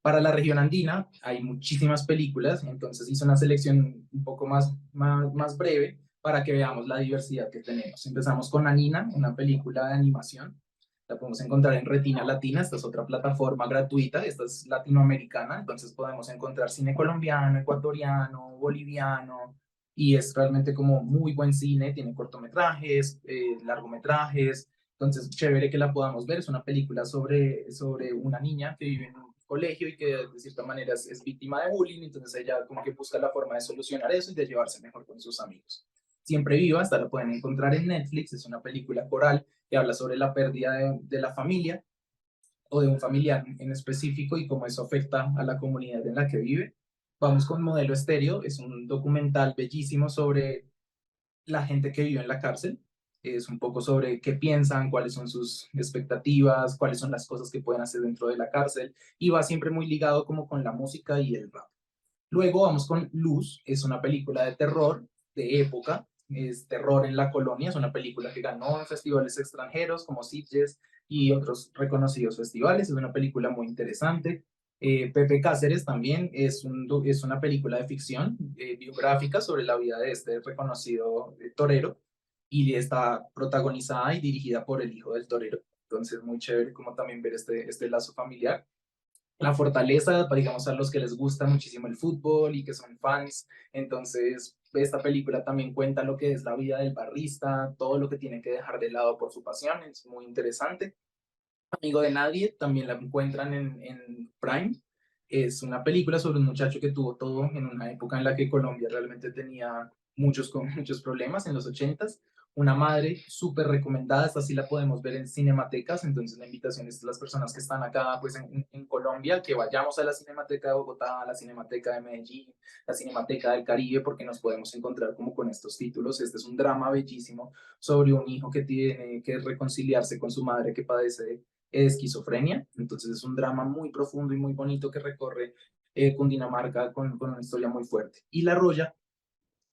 Para la región andina hay muchísimas películas, entonces hice una selección un poco más breve para que veamos la diversidad que tenemos. Empezamos con Anina, una película de animación. La podemos encontrar en Retina Latina, esta es otra plataforma gratuita, esta es latinoamericana, entonces podemos encontrar cine colombiano, ecuatoriano, boliviano, y es realmente como muy buen cine, tiene cortometrajes, largometrajes, entonces chévere que la podamos ver. Es una película sobre una niña que vive en un colegio y que de cierta manera es víctima de bullying, entonces ella como que busca la forma de solucionar eso y de llevarse mejor con sus amigos. Siempre Viva, esta la pueden encontrar en Netflix, es una película coral que habla sobre la pérdida de la familia o de un familiar en específico y cómo eso afecta a la comunidad en la que vive. Vamos con Modelo Estéreo, es un documental bellísimo sobre la gente que vive en la cárcel. Es un poco sobre qué piensan, cuáles son sus expectativas, cuáles son las cosas que pueden hacer dentro de la cárcel, y va siempre muy ligado como con la música y el rap. Luego vamos con Luz, es una película de terror de época, es terror en la colonia, es una película que ganó en festivales extranjeros como Sitges y otros reconocidos festivales, es una película muy interesante. Pepe Cáceres también es una película de ficción biográfica sobre la vida de este reconocido torero, y está protagonizada y dirigida por el hijo del torero. Entonces, muy chévere como también ver este lazo familiar. La Fortaleza, digamos, a los que les gusta muchísimo el fútbol y que son fans. Entonces, esta película también cuenta lo que es la vida del barrista, todo lo que tiene que dejar de lado por su pasión, es muy interesante. Amigo de Nadie, también la encuentran en Prime. Es una película sobre un muchacho que tuvo todo en una época en la que Colombia realmente tenía muchos problemas en los 80s. Una madre súper recomendada, esta sí la podemos ver en cinematecas, entonces la invitación es a las personas que están acá pues en Colombia, que vayamos a la Cinemateca de Bogotá, a la Cinemateca de Medellín, la Cinemateca del Caribe, porque nos podemos encontrar como con estos títulos. Este es un drama bellísimo sobre un hijo que tiene que reconciliarse con su madre que padece esquizofrenia, entonces es un drama muy profundo y muy bonito que recorre Cundinamarca con una historia muy fuerte. Y La Roya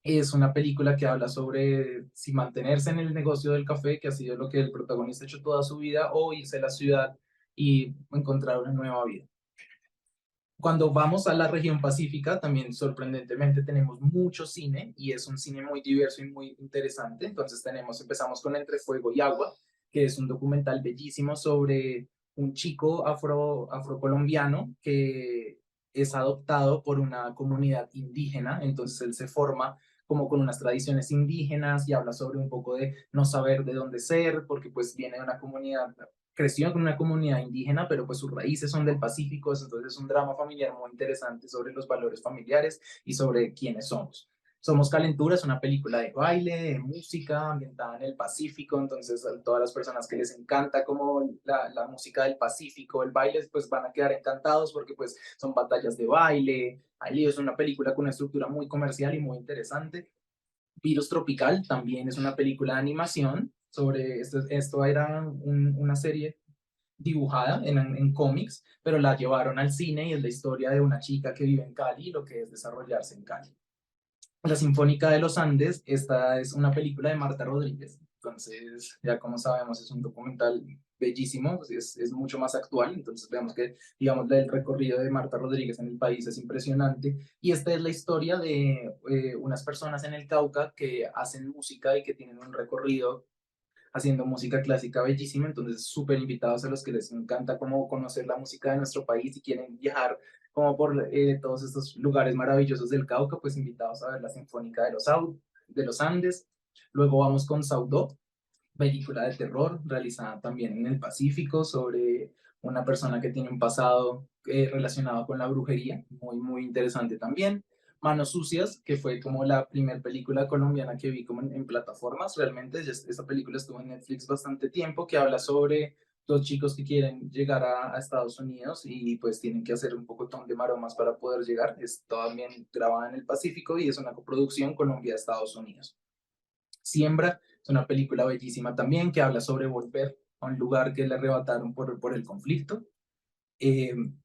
es una película que habla sobre si mantenerse en el negocio del café, que ha sido lo que el protagonista ha hecho toda su vida, o irse a la ciudad y encontrar una nueva vida. Cuando vamos a la región pacífica, también sorprendentemente tenemos mucho cine y es un cine muy diverso y muy interesante. Entonces empezamos con Entre Fuego y Agua, que es un documental bellísimo sobre un chico afrocolombiano que es adoptado por una comunidad indígena. Entonces él se forma como con unas tradiciones indígenas y habla sobre un poco de no saber de dónde ser, porque pues viene de una comunidad, creció con una comunidad indígena, pero pues sus raíces son del Pacífico, entonces es un drama familiar muy interesante sobre los valores familiares y sobre quiénes somos. Somos Calentura es una película de baile, de música, ambientada en el Pacífico, entonces a todas las personas que les encanta como la música del Pacífico, el baile, pues van a quedar encantados porque pues son batallas de baile. Ahí es una película con una estructura muy comercial y muy interesante. Virus Tropical también es una película de animación sobre esto era una serie dibujada en cómics, pero la llevaron al cine y es la historia de una chica que vive en Cali y lo que es desarrollarse en Cali. La Sinfónica de los Andes, esta es una película de Marta Rodríguez, entonces ya como sabemos es un documental bellísimo, pues es mucho más actual, entonces vemos que digamos el recorrido de Marta Rodríguez en el país es impresionante y esta es la historia de unas personas en el Cauca que hacen música y que tienen un recorrido haciendo música clásica bellísima, entonces súper invitados a los que les encanta como conocer la música de nuestro país y quieren viajar como por todos estos lugares maravillosos del Cauca, pues invitados a ver la Sinfónica de los Andes. Luego vamos con Saudó, película de terror realizada también en el Pacífico sobre una persona que tiene un pasado relacionado con la brujería, muy interesante también. Manos Sucias, que fue como la primera película colombiana que vi como en plataformas, realmente esta película estuvo en Netflix bastante tiempo, que habla sobre dos chicos que quieren llegar a Estados Unidos y pues tienen que hacer un pocotón de maromas para poder llegar. Es también grabada en el Pacífico y es una coproducción Colombia-Estados Unidos. Siembra es una película bellísima también que habla sobre volver a un lugar que le arrebataron por el conflicto.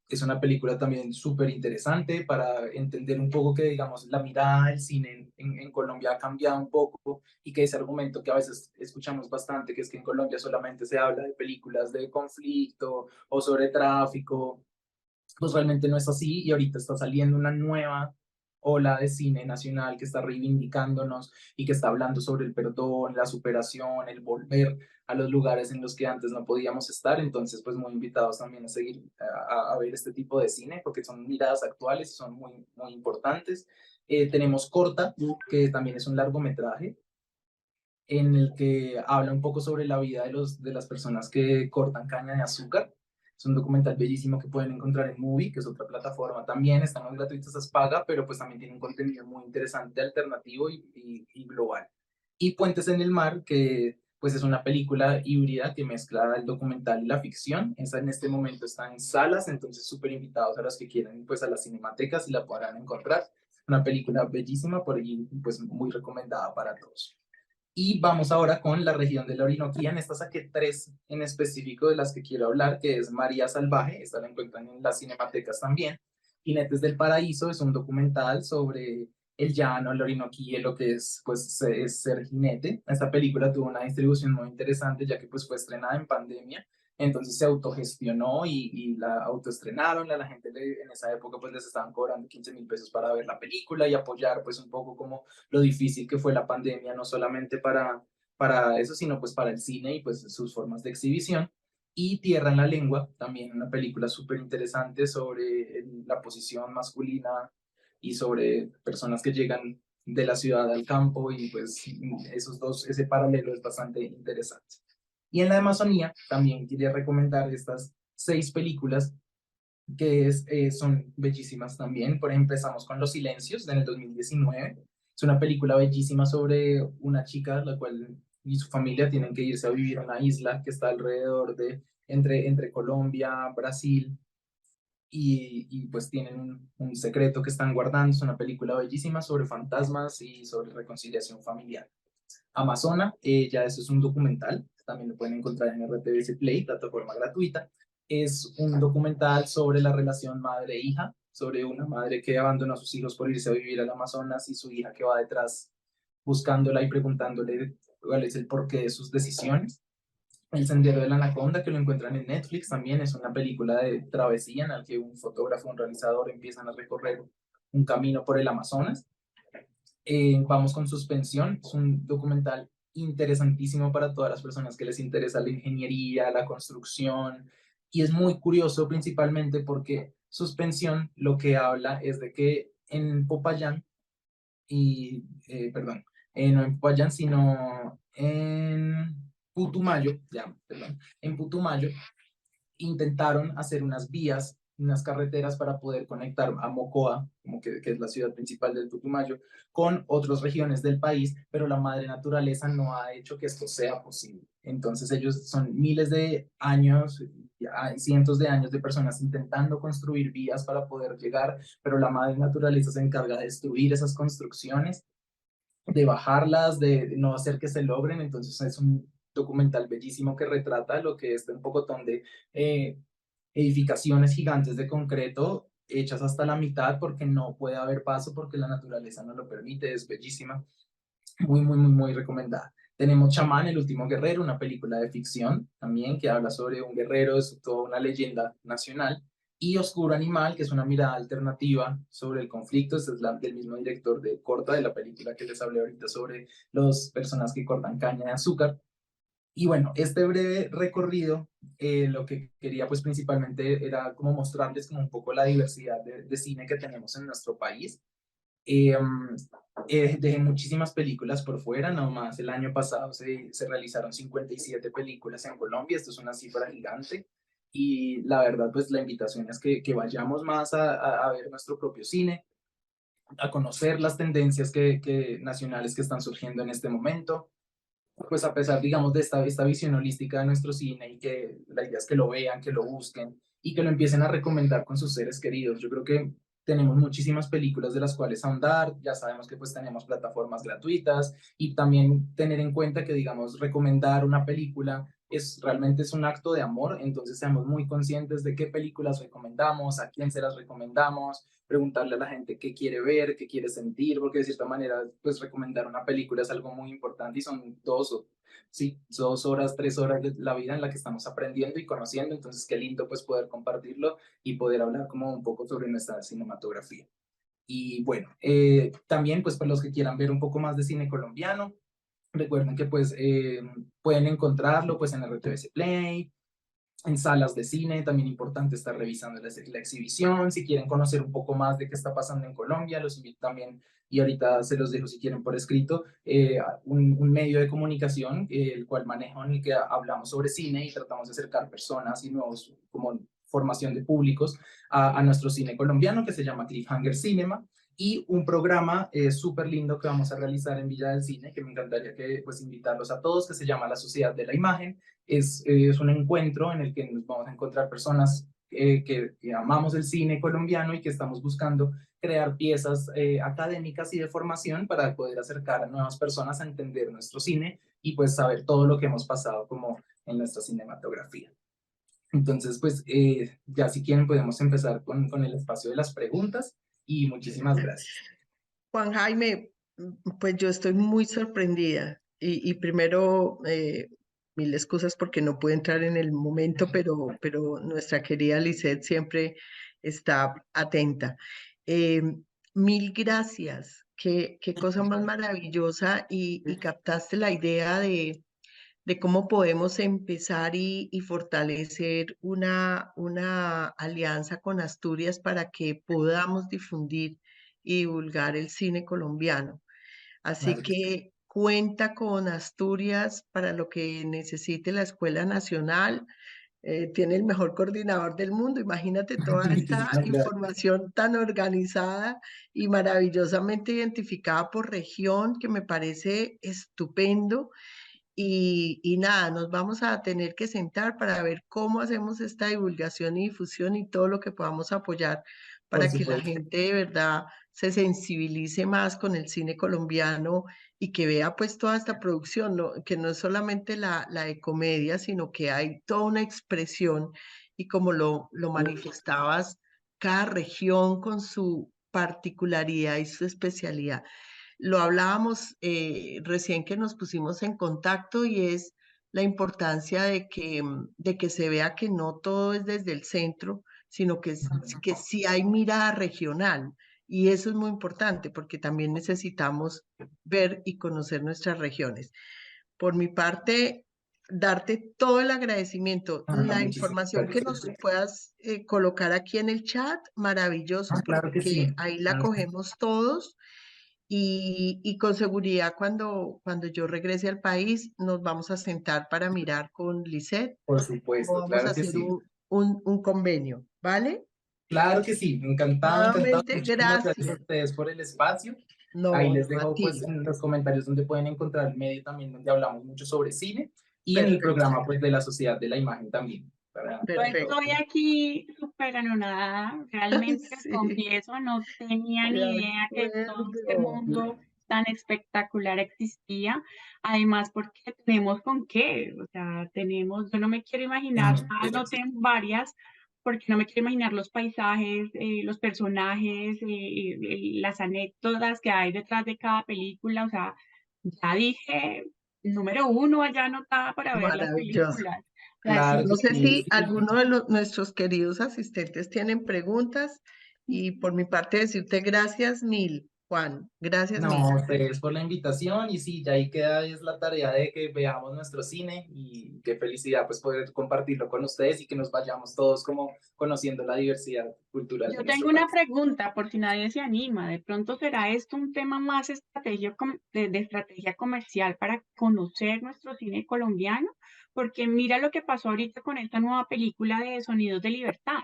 Es una película también súper interesante para entender un poco que, digamos, la mirada del cine en Colombia ha cambiado un poco y que ese argumento que a veces escuchamos bastante, que es que en Colombia solamente se habla de películas de conflicto o sobre tráfico, pues realmente no es así y ahorita está saliendo una nueva ola de cine nacional que está reivindicándonos y que está hablando sobre el perdón, la superación, el volver a los lugares en los que antes no podíamos estar. Entonces, pues muy invitados también a seguir a ver este tipo de cine porque son miradas actuales y son muy, muy importantes. Tenemos Corta, que también es un largometraje en el que habla un poco sobre la vida de las personas que cortan caña de azúcar. Es un documental bellísimo que pueden encontrar en Movie, que es otra plataforma también. Está muy gratuito, es paga, pero pues también tiene un contenido muy interesante, alternativo y global. Y Puentes en el Mar, que pues es una película híbrida que mezcla el documental y la ficción. Esa en este momento está en salas, entonces súper invitados a los que quieran pues a las cinematecas y la podrán encontrar. Una película bellísima, por ahí pues muy recomendada para todos. Y vamos ahora con la región de la Orinoquía. En esta saqué tres en específico de las que quiero hablar, que es María Salvaje, esta la encuentran en las cinematecas también. Jinetes del Paraíso es un documental sobre el llano, la Orinoquía, lo que es, pues, es ser jinete. Esta película tuvo una distribución muy interesante, ya que pues, fue estrenada en pandemia, entonces se autogestionó y la autoestrenaron. A la gente en esa época pues les estaban cobrando 15.000 pesos para ver la película y apoyar pues un poco como lo difícil que fue la pandemia, no solamente para eso, sino pues para el cine y pues sus formas de exhibición. Y Tierra en la Lengua, también una película súper interesante sobre la posición masculina y sobre personas que llegan de la ciudad al campo y pues ese paralelo es bastante interesante. Y en la Amazonía también quería recomendar estas 6 películas que son bellísimas también. Por ejemplo, empezamos con Los Silencios en el 2019. Es una película bellísima sobre una chica, la cual y su familia tienen que irse a vivir a una isla que está alrededor entre Colombia, Brasil, y pues tienen un secreto que están guardando. Es una película bellísima sobre fantasmas y sobre reconciliación familiar. Amazona, ya eso es un documental, también lo pueden encontrar en RTVC Play, plataforma gratuita. Es un documental sobre la relación madre-hija, sobre una madre que abandonó a sus hijos por irse a vivir al Amazonas y su hija que va detrás buscándola y preguntándole cuál es el porqué de sus decisiones. El Sendero de la Anaconda, que lo encuentran en Netflix, también es una película de travesía en la que un fotógrafo y un realizador empiezan a recorrer un camino por el Amazonas. Vamos con Suspensión, es un documental interesantísimo para todas las personas que les interesa la ingeniería, la construcción, y es muy curioso principalmente porque Suspensión lo que habla es de que en Popayán, perdón, no en Popayán, sino en Putumayo, en Putumayo intentaron hacer unas vías, unas carreteras para poder conectar a Mocoa, como que es la ciudad principal del Putumayo, con otras regiones del país, pero la madre naturaleza no ha hecho que esto sea posible. Entonces ellos son miles de años, cientos de años de personas intentando construir vías para poder llegar, pero la madre naturaleza se encarga de destruir esas construcciones, de bajarlas, de no hacer que se logren. Entonces es un documental bellísimo que retrata lo que es un pocotón de edificaciones gigantes de concreto hechas hasta la mitad porque no puede haber paso, porque la naturaleza no lo permite. Es bellísima, muy, muy, muy, muy recomendada. Tenemos Chamán, el último guerrero, una película de ficción también que habla sobre un guerrero, es toda una leyenda nacional. Y Oscuro Animal, que es una mirada alternativa sobre el conflicto. Este es del mismo director de Corta, de la película que les hablé ahorita sobre las personas que cortan caña de azúcar. Y bueno, este breve recorrido, lo que quería pues principalmente era como mostrarles como un poco la diversidad de cine que tenemos en nuestro país. Dejé muchísimas películas por fuera, nomás el año pasado se realizaron 57 películas en Colombia, esto es una cifra gigante, y la verdad pues la invitación es que vayamos más a ver nuestro propio cine, a conocer las tendencias nacionales que están surgiendo en este momento, pues a pesar, digamos, de esta visión holística de nuestro cine y que la idea es que lo vean, que lo busquen y que lo empiecen a recomendar con sus seres queridos. Yo creo que tenemos muchísimas películas de las cuales ahondar, ya sabemos que pues tenemos plataformas gratuitas y también tener en cuenta que, digamos, recomendar una película realmente es un acto de amor, entonces seamos muy conscientes de qué películas recomendamos, a quién se las recomendamos, preguntarle a la gente qué quiere ver, qué quiere sentir, porque de cierta manera, pues recomendar una película es algo muy importante y son sí, 2 horas, 3 horas de la vida en la que estamos aprendiendo y conociendo, entonces qué lindo pues poder compartirlo y poder hablar como un poco sobre nuestra cinematografía. Y bueno, también pues para los que quieran ver un poco más de cine colombiano, recuerden que pues pueden encontrarlo pues en RTVC Play, en salas de cine, también importante estar revisando la exhibición, si quieren conocer un poco más de qué está pasando en Colombia, los invito también, y ahorita se los dejo si quieren por escrito, un medio de comunicación, el cual manejo, en el que hablamos sobre cine y tratamos de acercar personas y nuevos, como formación de públicos, a nuestro cine colombiano, que se llama Cliffhanger Cinema, y un programa súper lindo que vamos a realizar en Villa del Cine, que me encantaría que, pues, invitarlos a todos, que se llama La Sociedad de la Imagen. Es un encuentro en el que nos vamos a encontrar personas que amamos el cine colombiano y que estamos buscando crear piezas académicas y de formación para poder acercar a nuevas personas a entender nuestro cine y pues saber todo lo que hemos pasado como en nuestra cinematografía. Entonces, pues ya si quieren podemos empezar con el espacio de las preguntas y muchísimas gracias. Juan Jaime, pues yo estoy muy sorprendida y primero mil excusas porque no pude entrar en el momento, pero nuestra querida Lisette siempre está atenta. Mil gracias, qué cosa más maravillosa y captaste la idea de cómo podemos empezar y fortalecer una alianza con Asturias para que podamos difundir y divulgar el cine colombiano. Así Claro. que cuenta con Asturias para lo que necesite la Escuela Nacional. Tiene el mejor coordinador del mundo. Imagínate toda esta información tan organizada y maravillosamente identificada por región, que me parece estupendo. Y nada, nos vamos a tener que sentar para ver cómo hacemos esta divulgación y difusión y todo lo que podamos apoyar para que la gente de verdad se sensibilice más con el cine colombiano y que vea pues toda esta producción, que no es solamente la de comedia, sino que hay toda una expresión y como lo manifestabas, cada región con su particularidad y su especialidad. Lo hablábamos recién que nos pusimos en contacto y es la importancia de que se vea que no todo es desde el centro, sino que sí hay mirada regional. Y eso es muy importante porque también necesitamos ver y conocer nuestras regiones. Por mi parte, darte todo el agradecimiento. La información que nos puedas colocar aquí en el chat, maravilloso, Claro que porque sí. ahí la cogemos todos. Y con seguridad cuando yo regrese al país nos vamos a sentar para mirar con Lisette Por cómo supuesto, vamos a claro que hacer sí. un convenio, ¿vale? Claro que sí, encantado, encantado. Nuevamente, Muchísimas gracias a gracias. ustedes por el espacio. Ahí No, les no a dejo pues ti. en los comentarios donde pueden encontrar el medio también donde hablamos mucho sobre cine y en el Perfecto, programa pues de la Sociedad de la Imagen también. Yo perfecto. estoy aquí súper anonadada, realmente les Sí, confieso, no tenía de ni idea que todo este acuerdo. mundo tan espectacular existía, además porque tenemos con qué, o sea, tenemos, yo no me quiero imaginar, anoté varias, porque no me quiero imaginar los paisajes, los personajes, las anécdotas que hay detrás de cada película, o sea, ya dije, número uno allá anotada para ver las Maravilloso. películas. O sea, Claro No que sé sí, si alguno de nuestros queridos asistentes tienen preguntas y por mi parte decirte gracias mil, Juan, gracias no, mil. a ustedes por la invitación y sí, ya ahí queda es la tarea de que veamos nuestro cine y qué felicidad pues poder compartirlo con ustedes y que nos vayamos todos como conociendo la diversidad cultural de yo nuestro tengo una país. pregunta por si nadie se anima. ¿De pronto será esto un tema más de estrategia comercial para conocer nuestro cine colombiano? Porque mira lo que pasó ahorita con esta nueva película de Sonidos de Libertad.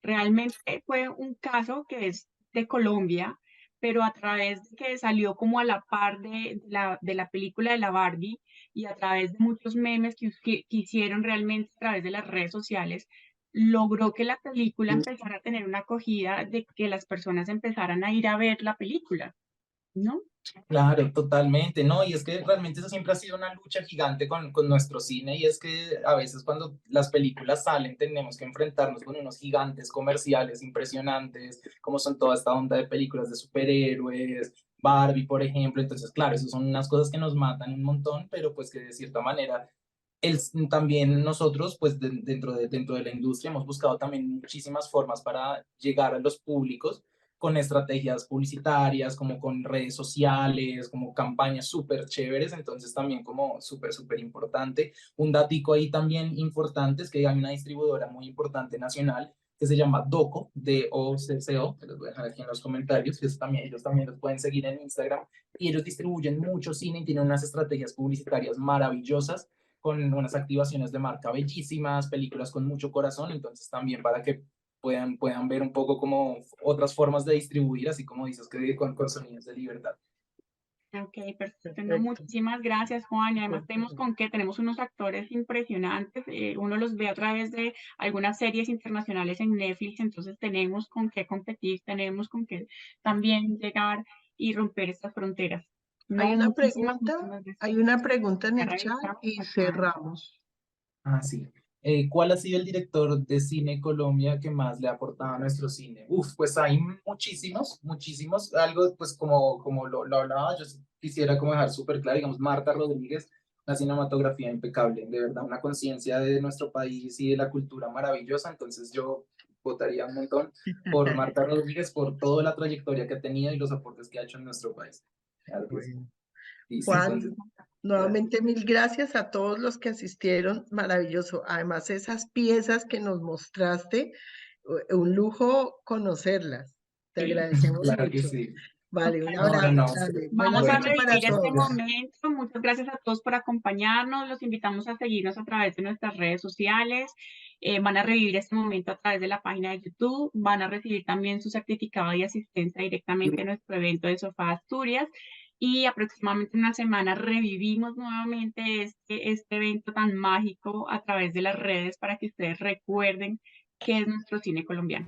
Realmente fue un caso que es de Colombia, pero a través de que salió como a la par de la película de la Barbie, y a través de muchos memes que hicieron realmente a través de las redes sociales, logró que la película empezara a tener una acogida de que las personas empezaran a ir a ver la película, ¿no? Claro, totalmente, ¿no? Y es que realmente eso siempre ha sido una lucha gigante con nuestro cine y es que a veces cuando las películas salen tenemos que enfrentarnos con unos gigantes comerciales impresionantes, como son toda esta onda de películas de superhéroes, Barbie, por ejemplo. Entonces, claro, esas son unas cosas que nos matan un montón, pero pues que de cierta manera el, también nosotros, pues dentro de la industria, hemos buscado también muchísimas formas para llegar a los públicos con estrategias publicitarias, como con redes sociales, como campañas súper chéveres, entonces también como súper importante. Un datico ahí también importante es que hay una distribuidora muy importante nacional que se llama Doco, D-O-C-C-O, que les voy a dejar aquí en los comentarios, que también, ellos también los pueden seguir en Instagram, y ellos distribuyen mucho cine y tienen unas estrategias publicitarias maravillosas con unas activaciones de marca bellísimas, películas con mucho corazón, entonces también para que puedan ver un poco como otras formas de distribuir, así como dices que con sonidos de libertad. Ok, perfecto. No, Perfecto. muchísimas gracias, Juan. Y además tenemos unos actores impresionantes. Uno los ve a través de algunas series internacionales en Netflix, entonces tenemos con qué competir, tenemos con qué también llegar y romper estas fronteras. No, muchísimas gracias. Hay una pregunta en Ya el chat revisamos y acá. cerramos. Ah, sí. ¿Cuál ha sido el director de cine Colombia que más le ha aportado a nuestro cine? Uf, pues hay muchísimos. Algo, pues como lo hablaba, yo quisiera como dejar súper claro, digamos, Marta Rodríguez, una cinematografía impecable, de verdad, una conciencia de nuestro país y de la cultura maravillosa. Entonces yo votaría un montón por Marta Rodríguez, por toda la trayectoria que ha tenido y los aportes que ha hecho en nuestro país. Claro que sí. Bueno. Listo, entonces, Juan, nuevamente mil gracias a todos los que asistieron, maravilloso. Además, esas piezas que nos mostraste, un lujo conocerlas. Te Sí. agradecemos claro que mucho. sí. Vale, un Ok. No, abrazo no. grande. Buena Vamos a noche Bueno, para revivir este todos. momento. Muchas gracias a todos por acompañarnos. Los invitamos a seguirnos a través de nuestras redes sociales. Van a revivir este momento a través de la página de YouTube. Van a recibir también su certificado de asistencia directamente a nuestro evento de Sofá Asturias. Y aproximadamente una semana revivimos nuevamente este evento tan mágico a través de las redes para que ustedes recuerden qué es nuestro cine colombiano.